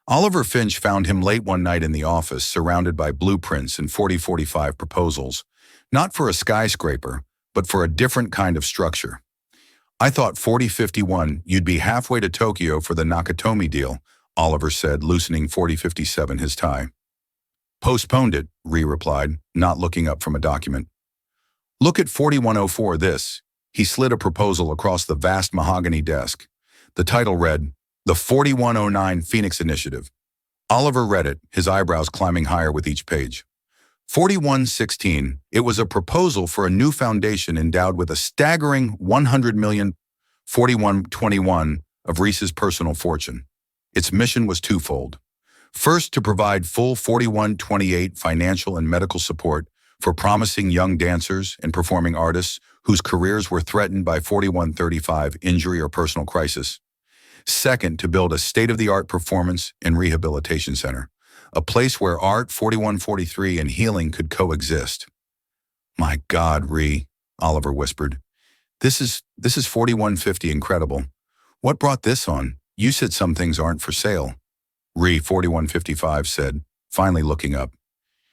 Oliver Finch found him late one night in the office, surrounded by blueprints and 4045 proposals, not for a skyscraper, but for a different kind of structure. I thought 4051 you'd be halfway to Tokyo for the Nakatomi deal, Oliver said, loosening 4057 his tie. Postponed it, Ree replied, not looking up from a document. Look at 4104 this. He slid a proposal across the vast mahogany desk. The title read, The 4109 Phoenix Initiative. Oliver read it, his eyebrows climbing higher with each page. 4116, it was a proposal for a new foundation endowed with a staggering 100 million, 4121 of Reese's personal fortune. Its mission was twofold. First, to provide full 4128 financial and medical support for promising young dancers and performing artists whose careers were threatened by 4135 injury or personal crisis. Second, to build a state-of-the-art performance and rehabilitation center, a place where art, 4143, and healing could coexist. My God, Ree, Oliver whispered. This is 4150 incredible. What brought this on? You said some things aren't for sale. Ree, 4155, said, finally looking up.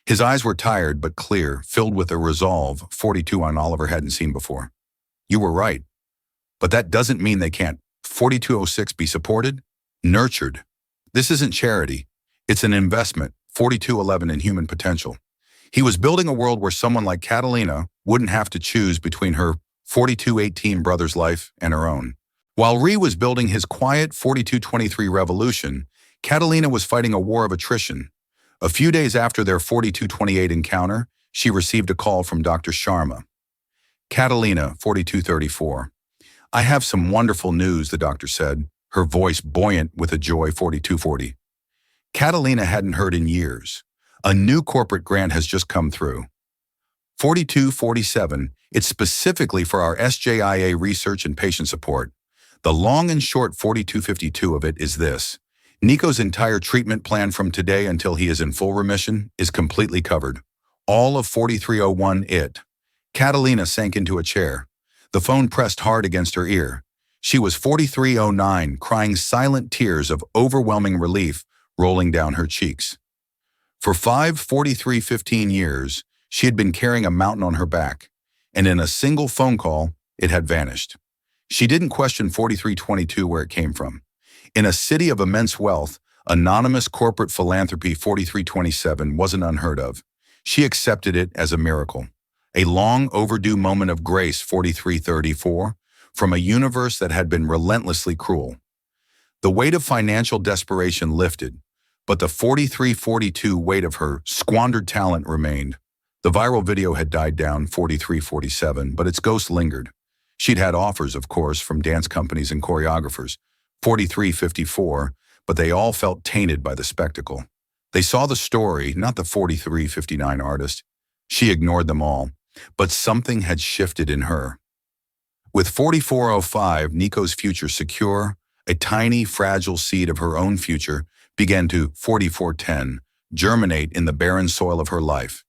His eyes were tired but clear, filled with a resolve 42 on Oliver hadn't seen before. You were right. But that doesn't mean they can't 4206 be supported? Nurtured. This isn't charity. It's an investment, 4211 in human potential. He was building a world where someone like Catalina wouldn't have to choose between her 4218 brother's life and her own. While Ree was building his quiet 4223 revolution, Catalina was fighting a war of attrition. A few days after their 4228 encounter, she received a call from Dr. Sharma. Catalina, 4234. I have some wonderful news, the doctor said, her voice buoyant with a joy 4240. Catalina hadn't heard in years. A new corporate grant has just come through. 4247, it's specifically for our SJIA research and patient support. The long and short 4252 of it is this. Nico's entire treatment plan from today until he is in full remission is completely covered. All of 4301 it. Catalina sank into a chair. The phone pressed hard against her ear. She was 4309, crying silent tears of overwhelming relief rolling down her cheeks. For 4315 years, she had been carrying a mountain on her back, and in a single phone call, it had vanished. She didn't question 4322 where it came from. In a city of immense wealth, anonymous corporate philanthropy 4327 wasn't unheard of. She accepted it as a miracle. A long overdue moment of grace 4334 from a universe that had been relentlessly cruel. The weight of financial desperation lifted, but the 4342 weight of her squandered talent remained. The viral video had died down 4347, but its ghost lingered. She'd had offers, of course, from dance companies and choreographers, 4354, but they all felt tainted by the spectacle. They saw the story, not the 4359 artist. She ignored them all, but something had shifted in her. With 4405, Nico's future secure, a tiny, fragile seed of her own future began to 4410 germinate in the barren soil of her life.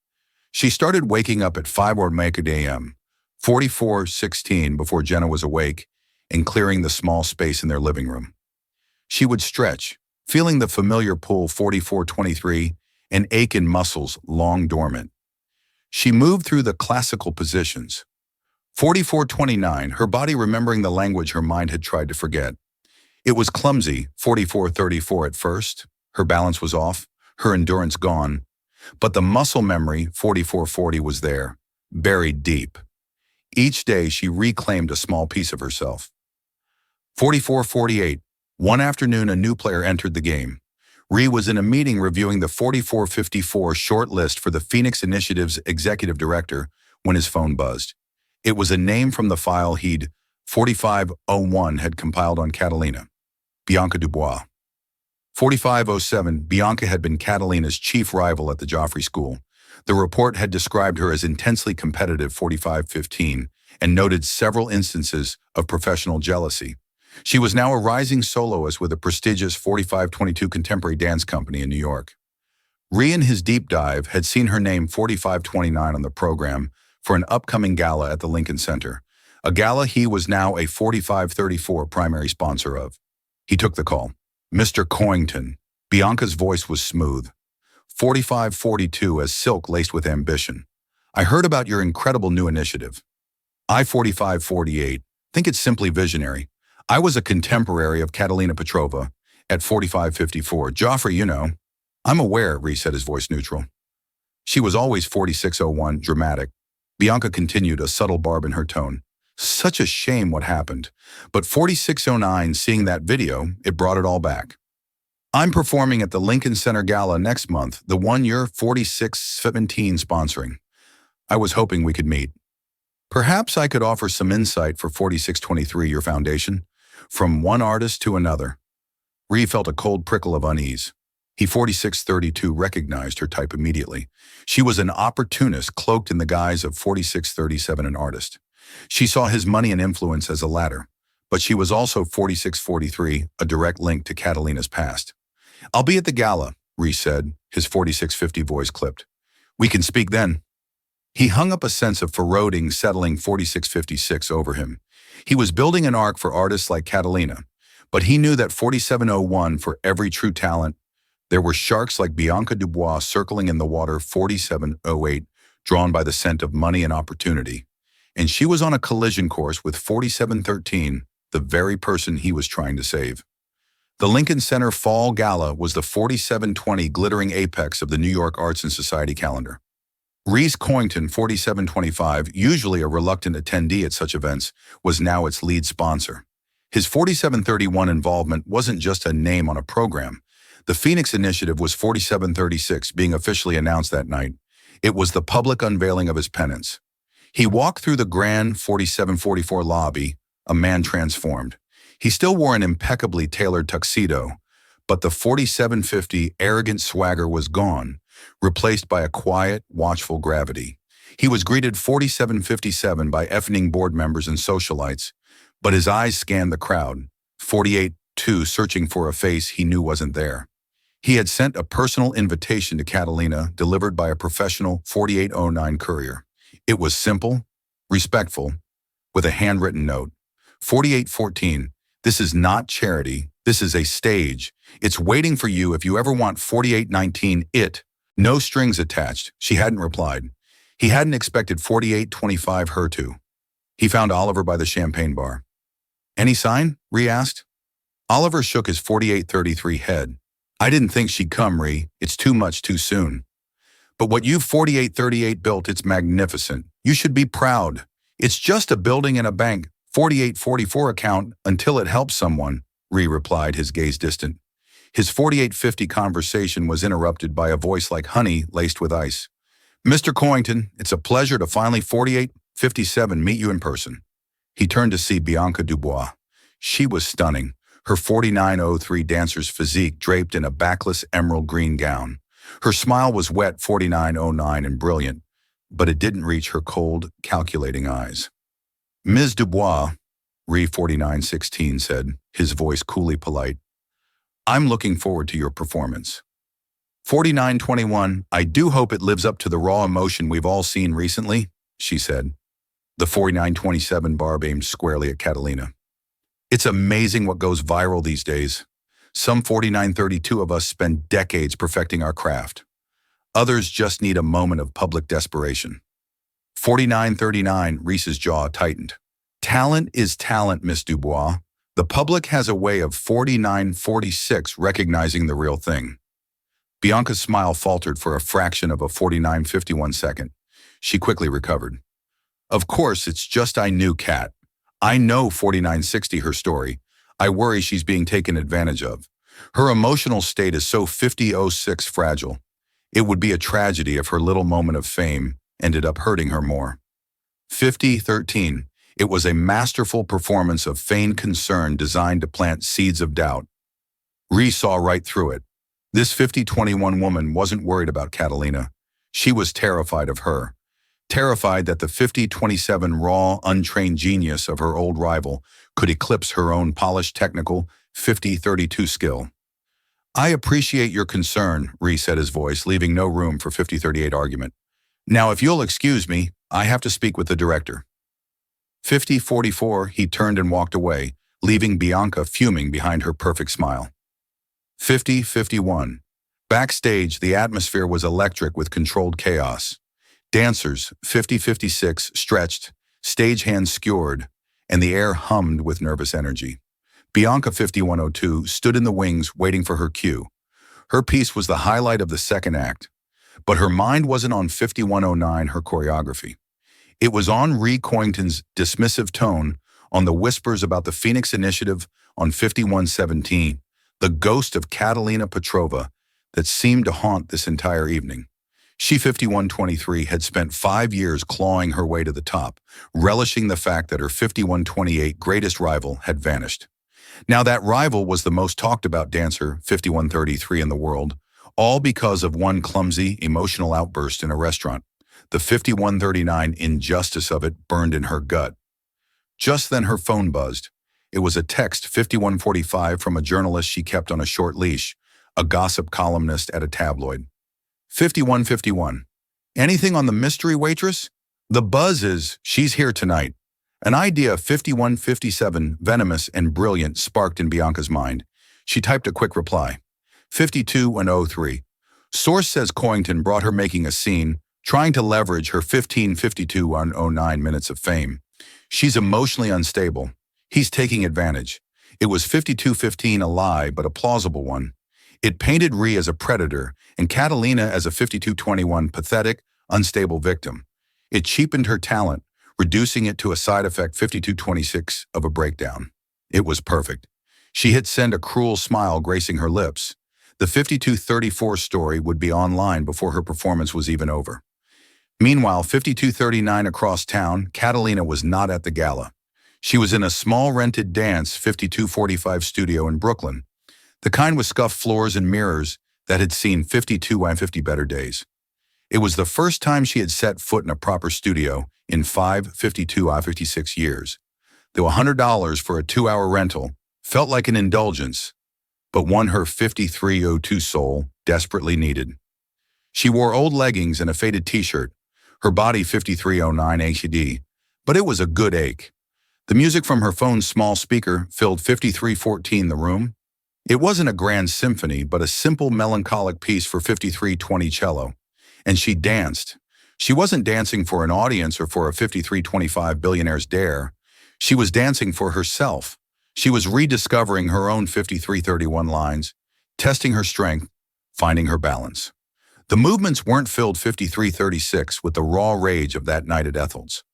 She started waking up at 5 or a.m., 4416 before Jenna was awake, and clearing the small space in their living room. She would stretch, feeling the familiar pull 4423 and ache in muscles long dormant. She moved through the classical positions. 4429, her body remembering the language her mind had tried to forget. It was clumsy, 4434 at first. Her balance was off, her endurance gone. But the muscle memory, 4440, was there, buried deep. Each day she reclaimed a small piece of herself. 4448, one afternoon a new player entered the game. Ree was in a meeting reviewing the 4454 short list for the Phoenix Initiative's executive director when his phone buzzed. It was a name from the file he'd 4501 had compiled on Catalina. Bianca Dubois. 4507, Bianca had been Catalina's chief rival at the Joffrey School. The report had described her as intensely competitive 4515 and noted several instances of professional jealousy. She was now a rising soloist with a prestigious 4522 contemporary dance company in New York. Rhee, in his deep dive, had seen her name 4529 on the program for an upcoming gala at the Lincoln Center, a gala he was now a 4534 primary sponsor of. He took the call. "Mr. Coington." Bianca's voice was smooth. 4542 as silk laced with ambition. "I heard about your incredible new initiative. I 4548 think it's simply visionary. I was a contemporary of Catalina Petrova at 4554. Joffrey, you know." "I'm aware," Rhee said, his voice neutral. "She was always 4601, dramatic." Bianca continued, a subtle barb in her tone. "Such a shame what happened. But 4609, seeing that video, it brought it all back. I'm performing at the Lincoln Center Gala next month, the one you're 4617 sponsoring. I was hoping we could meet. Perhaps I could offer some insight for 4623, your foundation, from one artist to another." Rhee felt a cold prickle of unease. He 4632 recognized her type immediately. She was an opportunist cloaked in the guise of 4637, an artist. She saw his money and influence as a ladder, but she was also 4643, a direct link to Catalina's past. "I'll be at the gala," Rhee said, his 4650 voice clipped. "We can speak then." He hung up, a sense of foreboding settling 4656 over him. He was building an arc for artists like Catalina, but he knew that 4701, for every true talent, there were sharks like Bianca Dubois circling in the water 4708, drawn by the scent of money and opportunity. And she was on a collision course with 4713, the very person he was trying to save. The Lincoln Center Fall Gala was the 4720 glittering apex of the New York Arts and Society calendar. Rhys Coington, 4725, usually a reluctant attendee at such events, was now its lead sponsor. His 4731 involvement wasn't just a name on a program. The Phoenix Initiative was 4736, being officially announced that night. It was the public unveiling of his penance. He walked through the grand 4744 lobby, a man transformed. He still wore an impeccably tailored tuxedo, but the 4750 arrogant swagger was gone, replaced by a quiet, watchful gravity. He was greeted 4757 by effing board members and socialites, but his eyes scanned the crowd, 48-2 searching for a face he knew wasn't there. He had sent a personal invitation to Catalina, delivered by a professional 4809 courier. It was simple, respectful, with a handwritten note. 4814, this is not charity, this is a stage. It's waiting for you if you ever want 4819 it. No strings attached, she hadn't replied. He hadn't expected 4825 her to. He found Oliver by the champagne bar. "Any sign?" Rhee asked. Oliver shook his 4833 head. "I didn't think she'd come, Rhee. It's too much too soon. But what you've 4838 built, it's magnificent. You should be proud. It's just a building and a bank, 4844 account until it helps someone," Rhee replied, his gaze distant. His 4850 conversation was interrupted by a voice like honey laced with ice. "Mr. Coington, it's a pleasure to finally 4857 meet you in person." He turned to see Bianca Dubois. She was stunning, her 4903 dancer's physique draped in a backless emerald green gown. Her smile was wet 4909 and brilliant, but it didn't reach her cold, calculating eyes. "Ms. Dubois," Rhee 4916 said, his voice coolly polite, "I'm looking forward to your performance." 4921, "I do hope it lives up to the raw emotion we've all seen recently," she said. The 4927 barb aimed squarely at Catalina. "It's amazing what goes viral these days. Some 4932 of us spend decades perfecting our craft. Others just need a moment of public desperation." 4939, Rhys's jaw tightened. "Talent is talent, Miss Dubois. The public has a way of 4946 recognizing the real thing." Bianca's smile faltered for a fraction of a 4951 second. She quickly recovered. "Of course, it's just I knew Kat. I know 4960, her story. I worry she's being taken advantage of. Her emotional state is so 5006 fragile. It would be a tragedy if her little moment of fame ended up hurting her more." 5013, it was a masterful performance of feigned concern designed to plant seeds of doubt. Rhee saw right through it. This 5021 woman wasn't worried about Catalina. She was terrified of her. terrified that the 50-27 raw, untrained genius of her old rival could eclipse her own polished technical 50-32 skill. "I appreciate your concern," Ree said, his voice leaving no room for 50-38 argument. "Now, if you'll excuse me, I have to speak with the director." 50-44, he turned and walked away, leaving Bianca fuming behind her perfect smile. 50-51. Backstage, the atmosphere was electric with controlled chaos. Dancers, 50-56, stretched, stagehands skewered, and the air hummed with nervous energy. Bianca 5102 stood in the wings waiting for her cue. Her piece was the highlight of the second act, but her mind wasn't on 5109, her choreography. It was on Ree Coington's dismissive tone, on the whispers about the Phoenix Initiative, on 5117, the ghost of Catalina Petrova that seemed to haunt this entire evening. She 5123 had spent 5 years clawing her way to the top, relishing the fact that her 5128 greatest rival had vanished. Now that rival was the most talked about dancer, 5133, in the world, all because of one clumsy, emotional outburst in a restaurant. The 5139 injustice of it burned in her gut. Just then her phone buzzed. It was a text 5145 from a journalist she kept on a short leash, a gossip columnist at a tabloid. 5151. "Anything on the mystery waitress? The buzz is, she's here tonight." An idea 5157, venomous and brilliant, sparked in Bianca's mind. She typed a quick reply. 52-03. "Source says Coington brought her making a scene, trying to leverage her 15-52-09 minutes of fame. She's emotionally unstable. He's taking advantage." It was 5215, a lie, but a plausible one. It painted Ree as a predator and Catalina as a 5221 pathetic, unstable victim. It cheapened her talent, reducing it to a side effect 5226 of a breakdown. It was perfect. She hit send, a cruel smile gracing her lips. The 5234 story would be online before her performance was even over. Meanwhile, 5239 across town, Catalina was not at the gala. She was in a small rented dance 5245 studio in Brooklyn, the kind with scuffed floors and mirrors that had seen 52 and 50 better days. It was the first time she had set foot in a proper studio in 56 years. Though $100 for a 2-hour rental felt like an indulgence, but one her 5302 soul desperately needed. She wore old leggings and a faded t-shirt, her body 5309 ACD, but it was a good ache. The music from her phone's small speaker filled 5314 the room. It wasn't a grand symphony, but a simple melancholic piece for 5320 cello. And she danced. She wasn't dancing for an audience or for a 5325 Billionaire's dare. She was dancing for herself. She was rediscovering her own 5331 lines, testing her strength, finding her balance. The movements weren't filled 5336 with the raw rage of that night at Ethel's.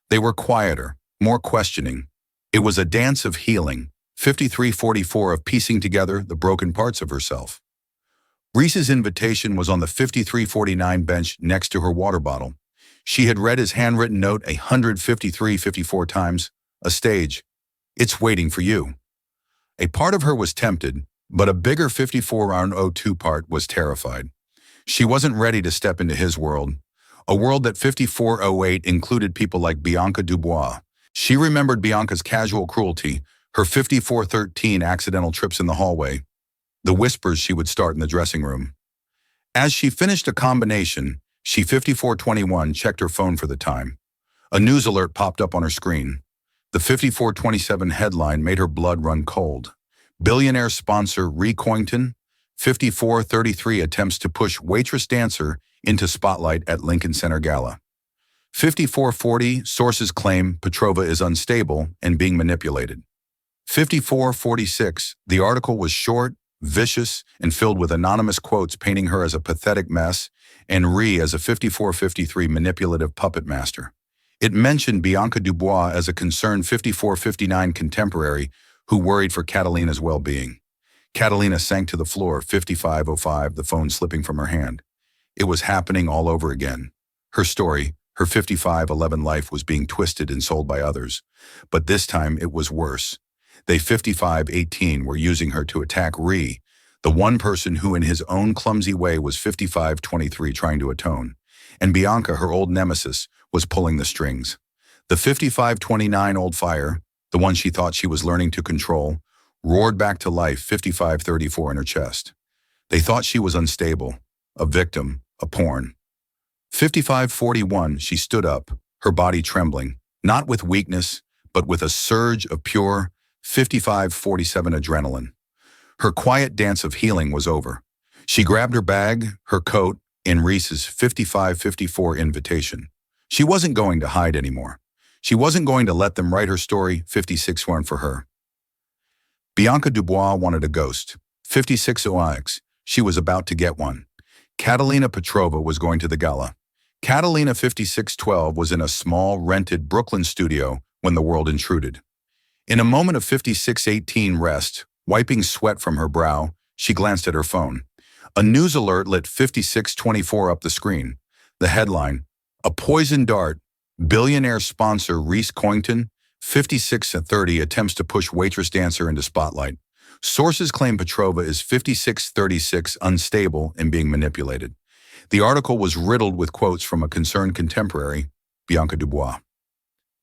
They were quieter, more questioning. It was a dance of healing, 5344 of piecing together the broken parts of herself. Reese's invitation was on the 5349 bench next to her water bottle. She had read his handwritten note 153-54 times. A stage. "It's waiting for you." A part of her was tempted, but a bigger 54-02 part was terrified. She wasn't ready to step into his world, a world that 5408 included people like Bianca Dubois. She remembered Bianca's casual cruelty, her 5413 accidental trips in the hallway, the whispers she would start in the dressing room. As she finished a combination, she 5421 checked her phone for the time. A news alert popped up on her screen. The 5427 headline made her blood run cold. Billionaire sponsor Ree Coington, 5433 attempts to push waitress dancer into spotlight at Lincoln Center Gala. 5440, sources claim Petrova is unstable and being manipulated. 5446, the article was short, vicious, and filled with anonymous quotes painting her as a pathetic mess and Ree as a 5453 manipulative puppet master. It mentioned Bianca Dubois as a concerned 5459 contemporary who worried for Catalina's well-being. Catalina sank to the floor, 5505, the phone slipping from her hand. It was happening all over again. Her story, her 5511 life, was being twisted and sold by others. But this time it was worse. They 5518 were using her to attack Ree, the one person who in his own clumsy way was 5523 trying to atone. and Bianca, her old nemesis, was pulling the strings. The 55-29 old fire, the one she thought she was learning to control, roared back to life 55-34 in her chest. They thought she was unstable, a victim, a pawn. 55-41, she stood up, her body trembling, not with weakness, but with a surge of pure 55-47 adrenaline. Her quiet dance of healing was over. She grabbed her bag, her coat, and Reese's 55-54 invitation. She wasn't going to hide anymore. She wasn't going to let them write her story 56-1 for her. Bianca Dubois wanted a ghost. 56-0X. She was about to get one. Catalina Petrova was going to the gala. Catalina 56-12 was in a small, rented Brooklyn studio when the world intruded. In a moment of 56-18 rest, wiping sweat from her brow, she glanced at her phone. A news alert lit 56-24 up the screen. The headline, "A poison dart, billionaire sponsor Reese Coington, 56-30 attempts to push waitress dancer into spotlight. Sources claim Petrova is 56-36 unstable and being manipulated." The article was riddled with quotes from a concerned contemporary, Bianca Dubois.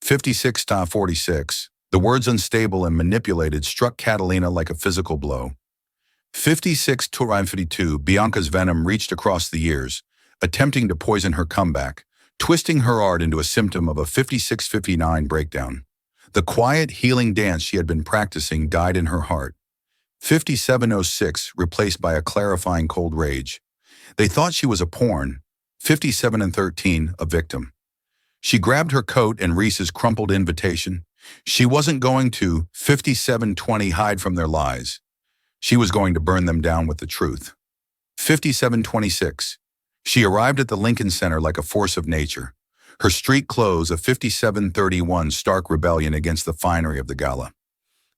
56-46, the words unstable and manipulated struck Catalina like a physical blow. 56-52, Bianca's venom reached across the years, attempting to poison her comeback, twisting her art into a symptom of a 56-59 breakdown. The quiet, healing dance she had been practicing died in her heart. 57-06, replaced by a clarifying cold rage. They thought she was a pawn. 57-13, a victim. She grabbed her coat and Reese's crumpled invitation. She wasn't going to 57-20 hide from their lies. She was going to burn them down with the truth. 57-26. She arrived at the Lincoln Center like a force of nature. Her street clothes, a 57-31 stark rebellion against the finery of the gala.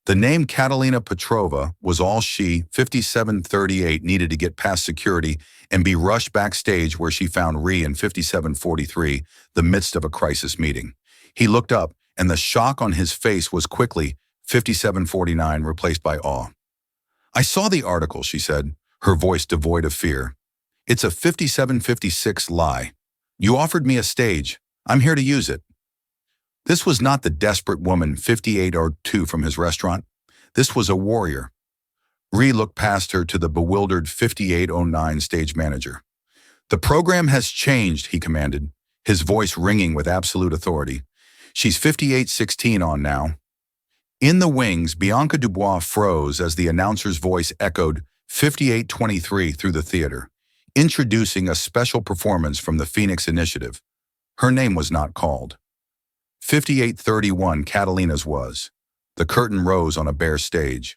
The name Catalina Petrova was all she, 57-38, needed to get past security and be rushed backstage where she found Ree in 57-43, the midst of a crisis meeting. He looked up, and the shock on his face was quickly 57-49 replaced by awe. "I saw the article," she said, her voice devoid of fear. "It's a 57-56 lie. You offered me a stage. I'm here to use it." This was not the desperate woman 58-02 from his restaurant. This was a warrior. Ree looked past her to the bewildered 58-09 stage manager. "The program has changed," he commanded, his voice ringing with absolute authority. "She's 58-16 on now." In the wings, Bianca Dubois froze as the announcer's voice echoed 58-23 through the theater, introducing a special performance from the Phoenix Initiative. Her name was not called. 58-31, Catalina's was. The curtain rose on a bare stage.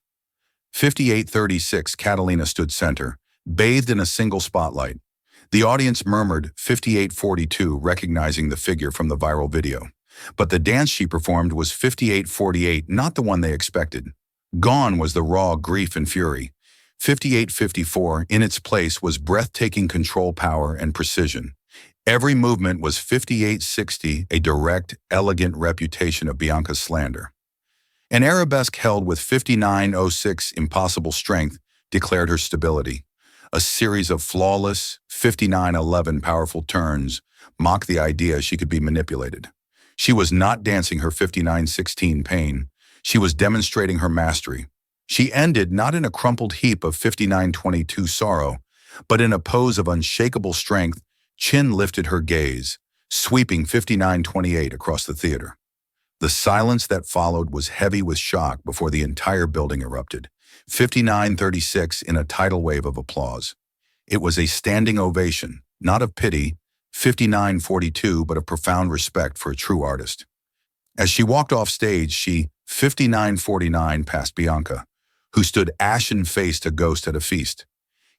58-36, Catalina stood center, bathed in a single spotlight. The audience murmured 58-42, recognizing the figure from the viral video. But the dance she performed was 58-48, not the one they expected. Gone was the raw grief and fury. 58-54, in its place, was breathtaking control power and precision. Every movement was 58-60, a direct, elegant reputation of Bianca's slander. An arabesque held with 59-06 impossible strength declared her stability. A series of flawless 59-11 powerful turns mocked the idea she could be manipulated. She was not dancing her 59-16 pain. She was demonstrating her mastery. She ended not in a crumpled heap of 59-22 sorrow, but in a pose of unshakable strength. Chin lifted her gaze, sweeping 59-28 across the theater. The silence that followed was heavy with shock before the entire building erupted. 59-36 in a tidal wave of applause. It was a standing ovation, not of pity, 59-42, but of profound respect for a true artist. As she walked off stage, she 59-49 past Bianca, who stood ashen-faced, a ghost at a feast.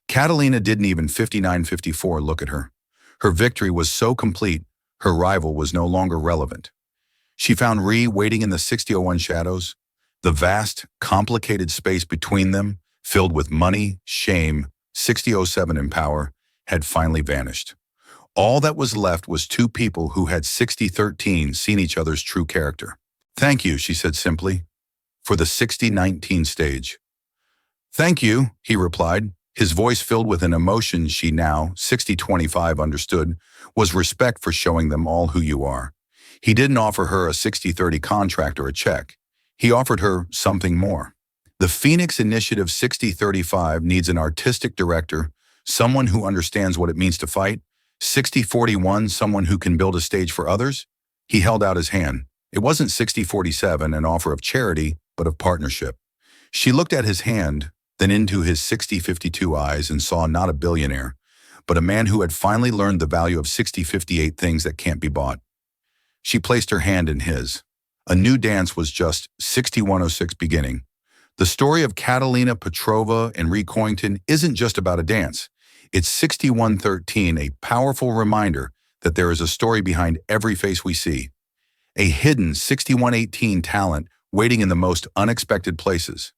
Catalina didn't even 59-54 look at her. Her victory was so complete, her rival was no longer relevant. She found Ree waiting in the 60-01 shadows, the vast, complicated space between them, filled with money, shame, 60-07 in power, had finally vanished. All that was left was two people who had 60-13 seen each other's true character. "Thank you," she said simply, "for the 60-19 stage." "Thank you," he replied, His voice filled with an emotion she now, 60-25, understood, was respect for showing them all who you are. He didn't offer her a 60-30 contract or a check. He offered her something more. The Phoenix Initiative 60-35 needs an artistic director, someone who understands what it means to fight. 60-41, someone who can build a stage for others. He held out his hand. It wasn't 60-47, an offer of charity, but of partnership. She looked at his hand, then into his 60-52 eyes and saw not a billionaire, but a man who had finally learned the value of 60-58 things that can't be bought. She placed her hand in his. A new dance was just 6106 beginning. The story of Catalina Petrova and Ree Coington isn't just about a dance. It's 6113, a powerful reminder that there is a story behind every face we see. A hidden 6118 talent waiting in the most unexpected places.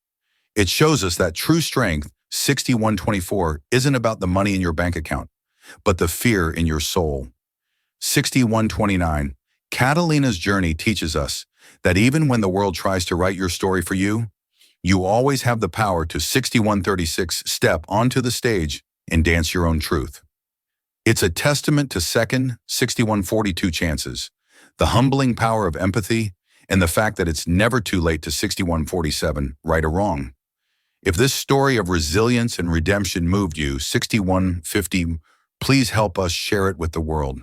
It shows us that true strength, 6124, isn't about the money in your bank account, but the fear in your soul. 6129. Catalina's journey teaches us that even when the world tries to write your story for you, you always have the power to 6136 step onto the stage and dance your own truth. It's a testament to second, 6142 chances, the humbling power of empathy, and the fact that it's never too late to 6147, right or wrong. If this story of resilience and redemption moved you, 6150, please help us share it with the world.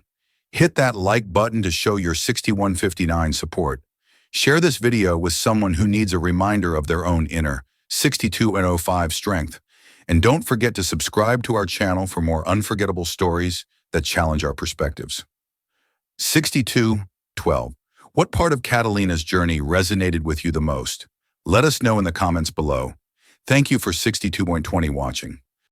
Hit that like button to show your 6159 support. Share this video with someone who needs a reminder of their own inner 6205 strength. And don't forget to subscribe to our channel for more unforgettable stories that challenge our perspectives. 6212. What part of Catalina's journey resonated with you the most? Let us know in the comments below. Thank you for 62.20 watching.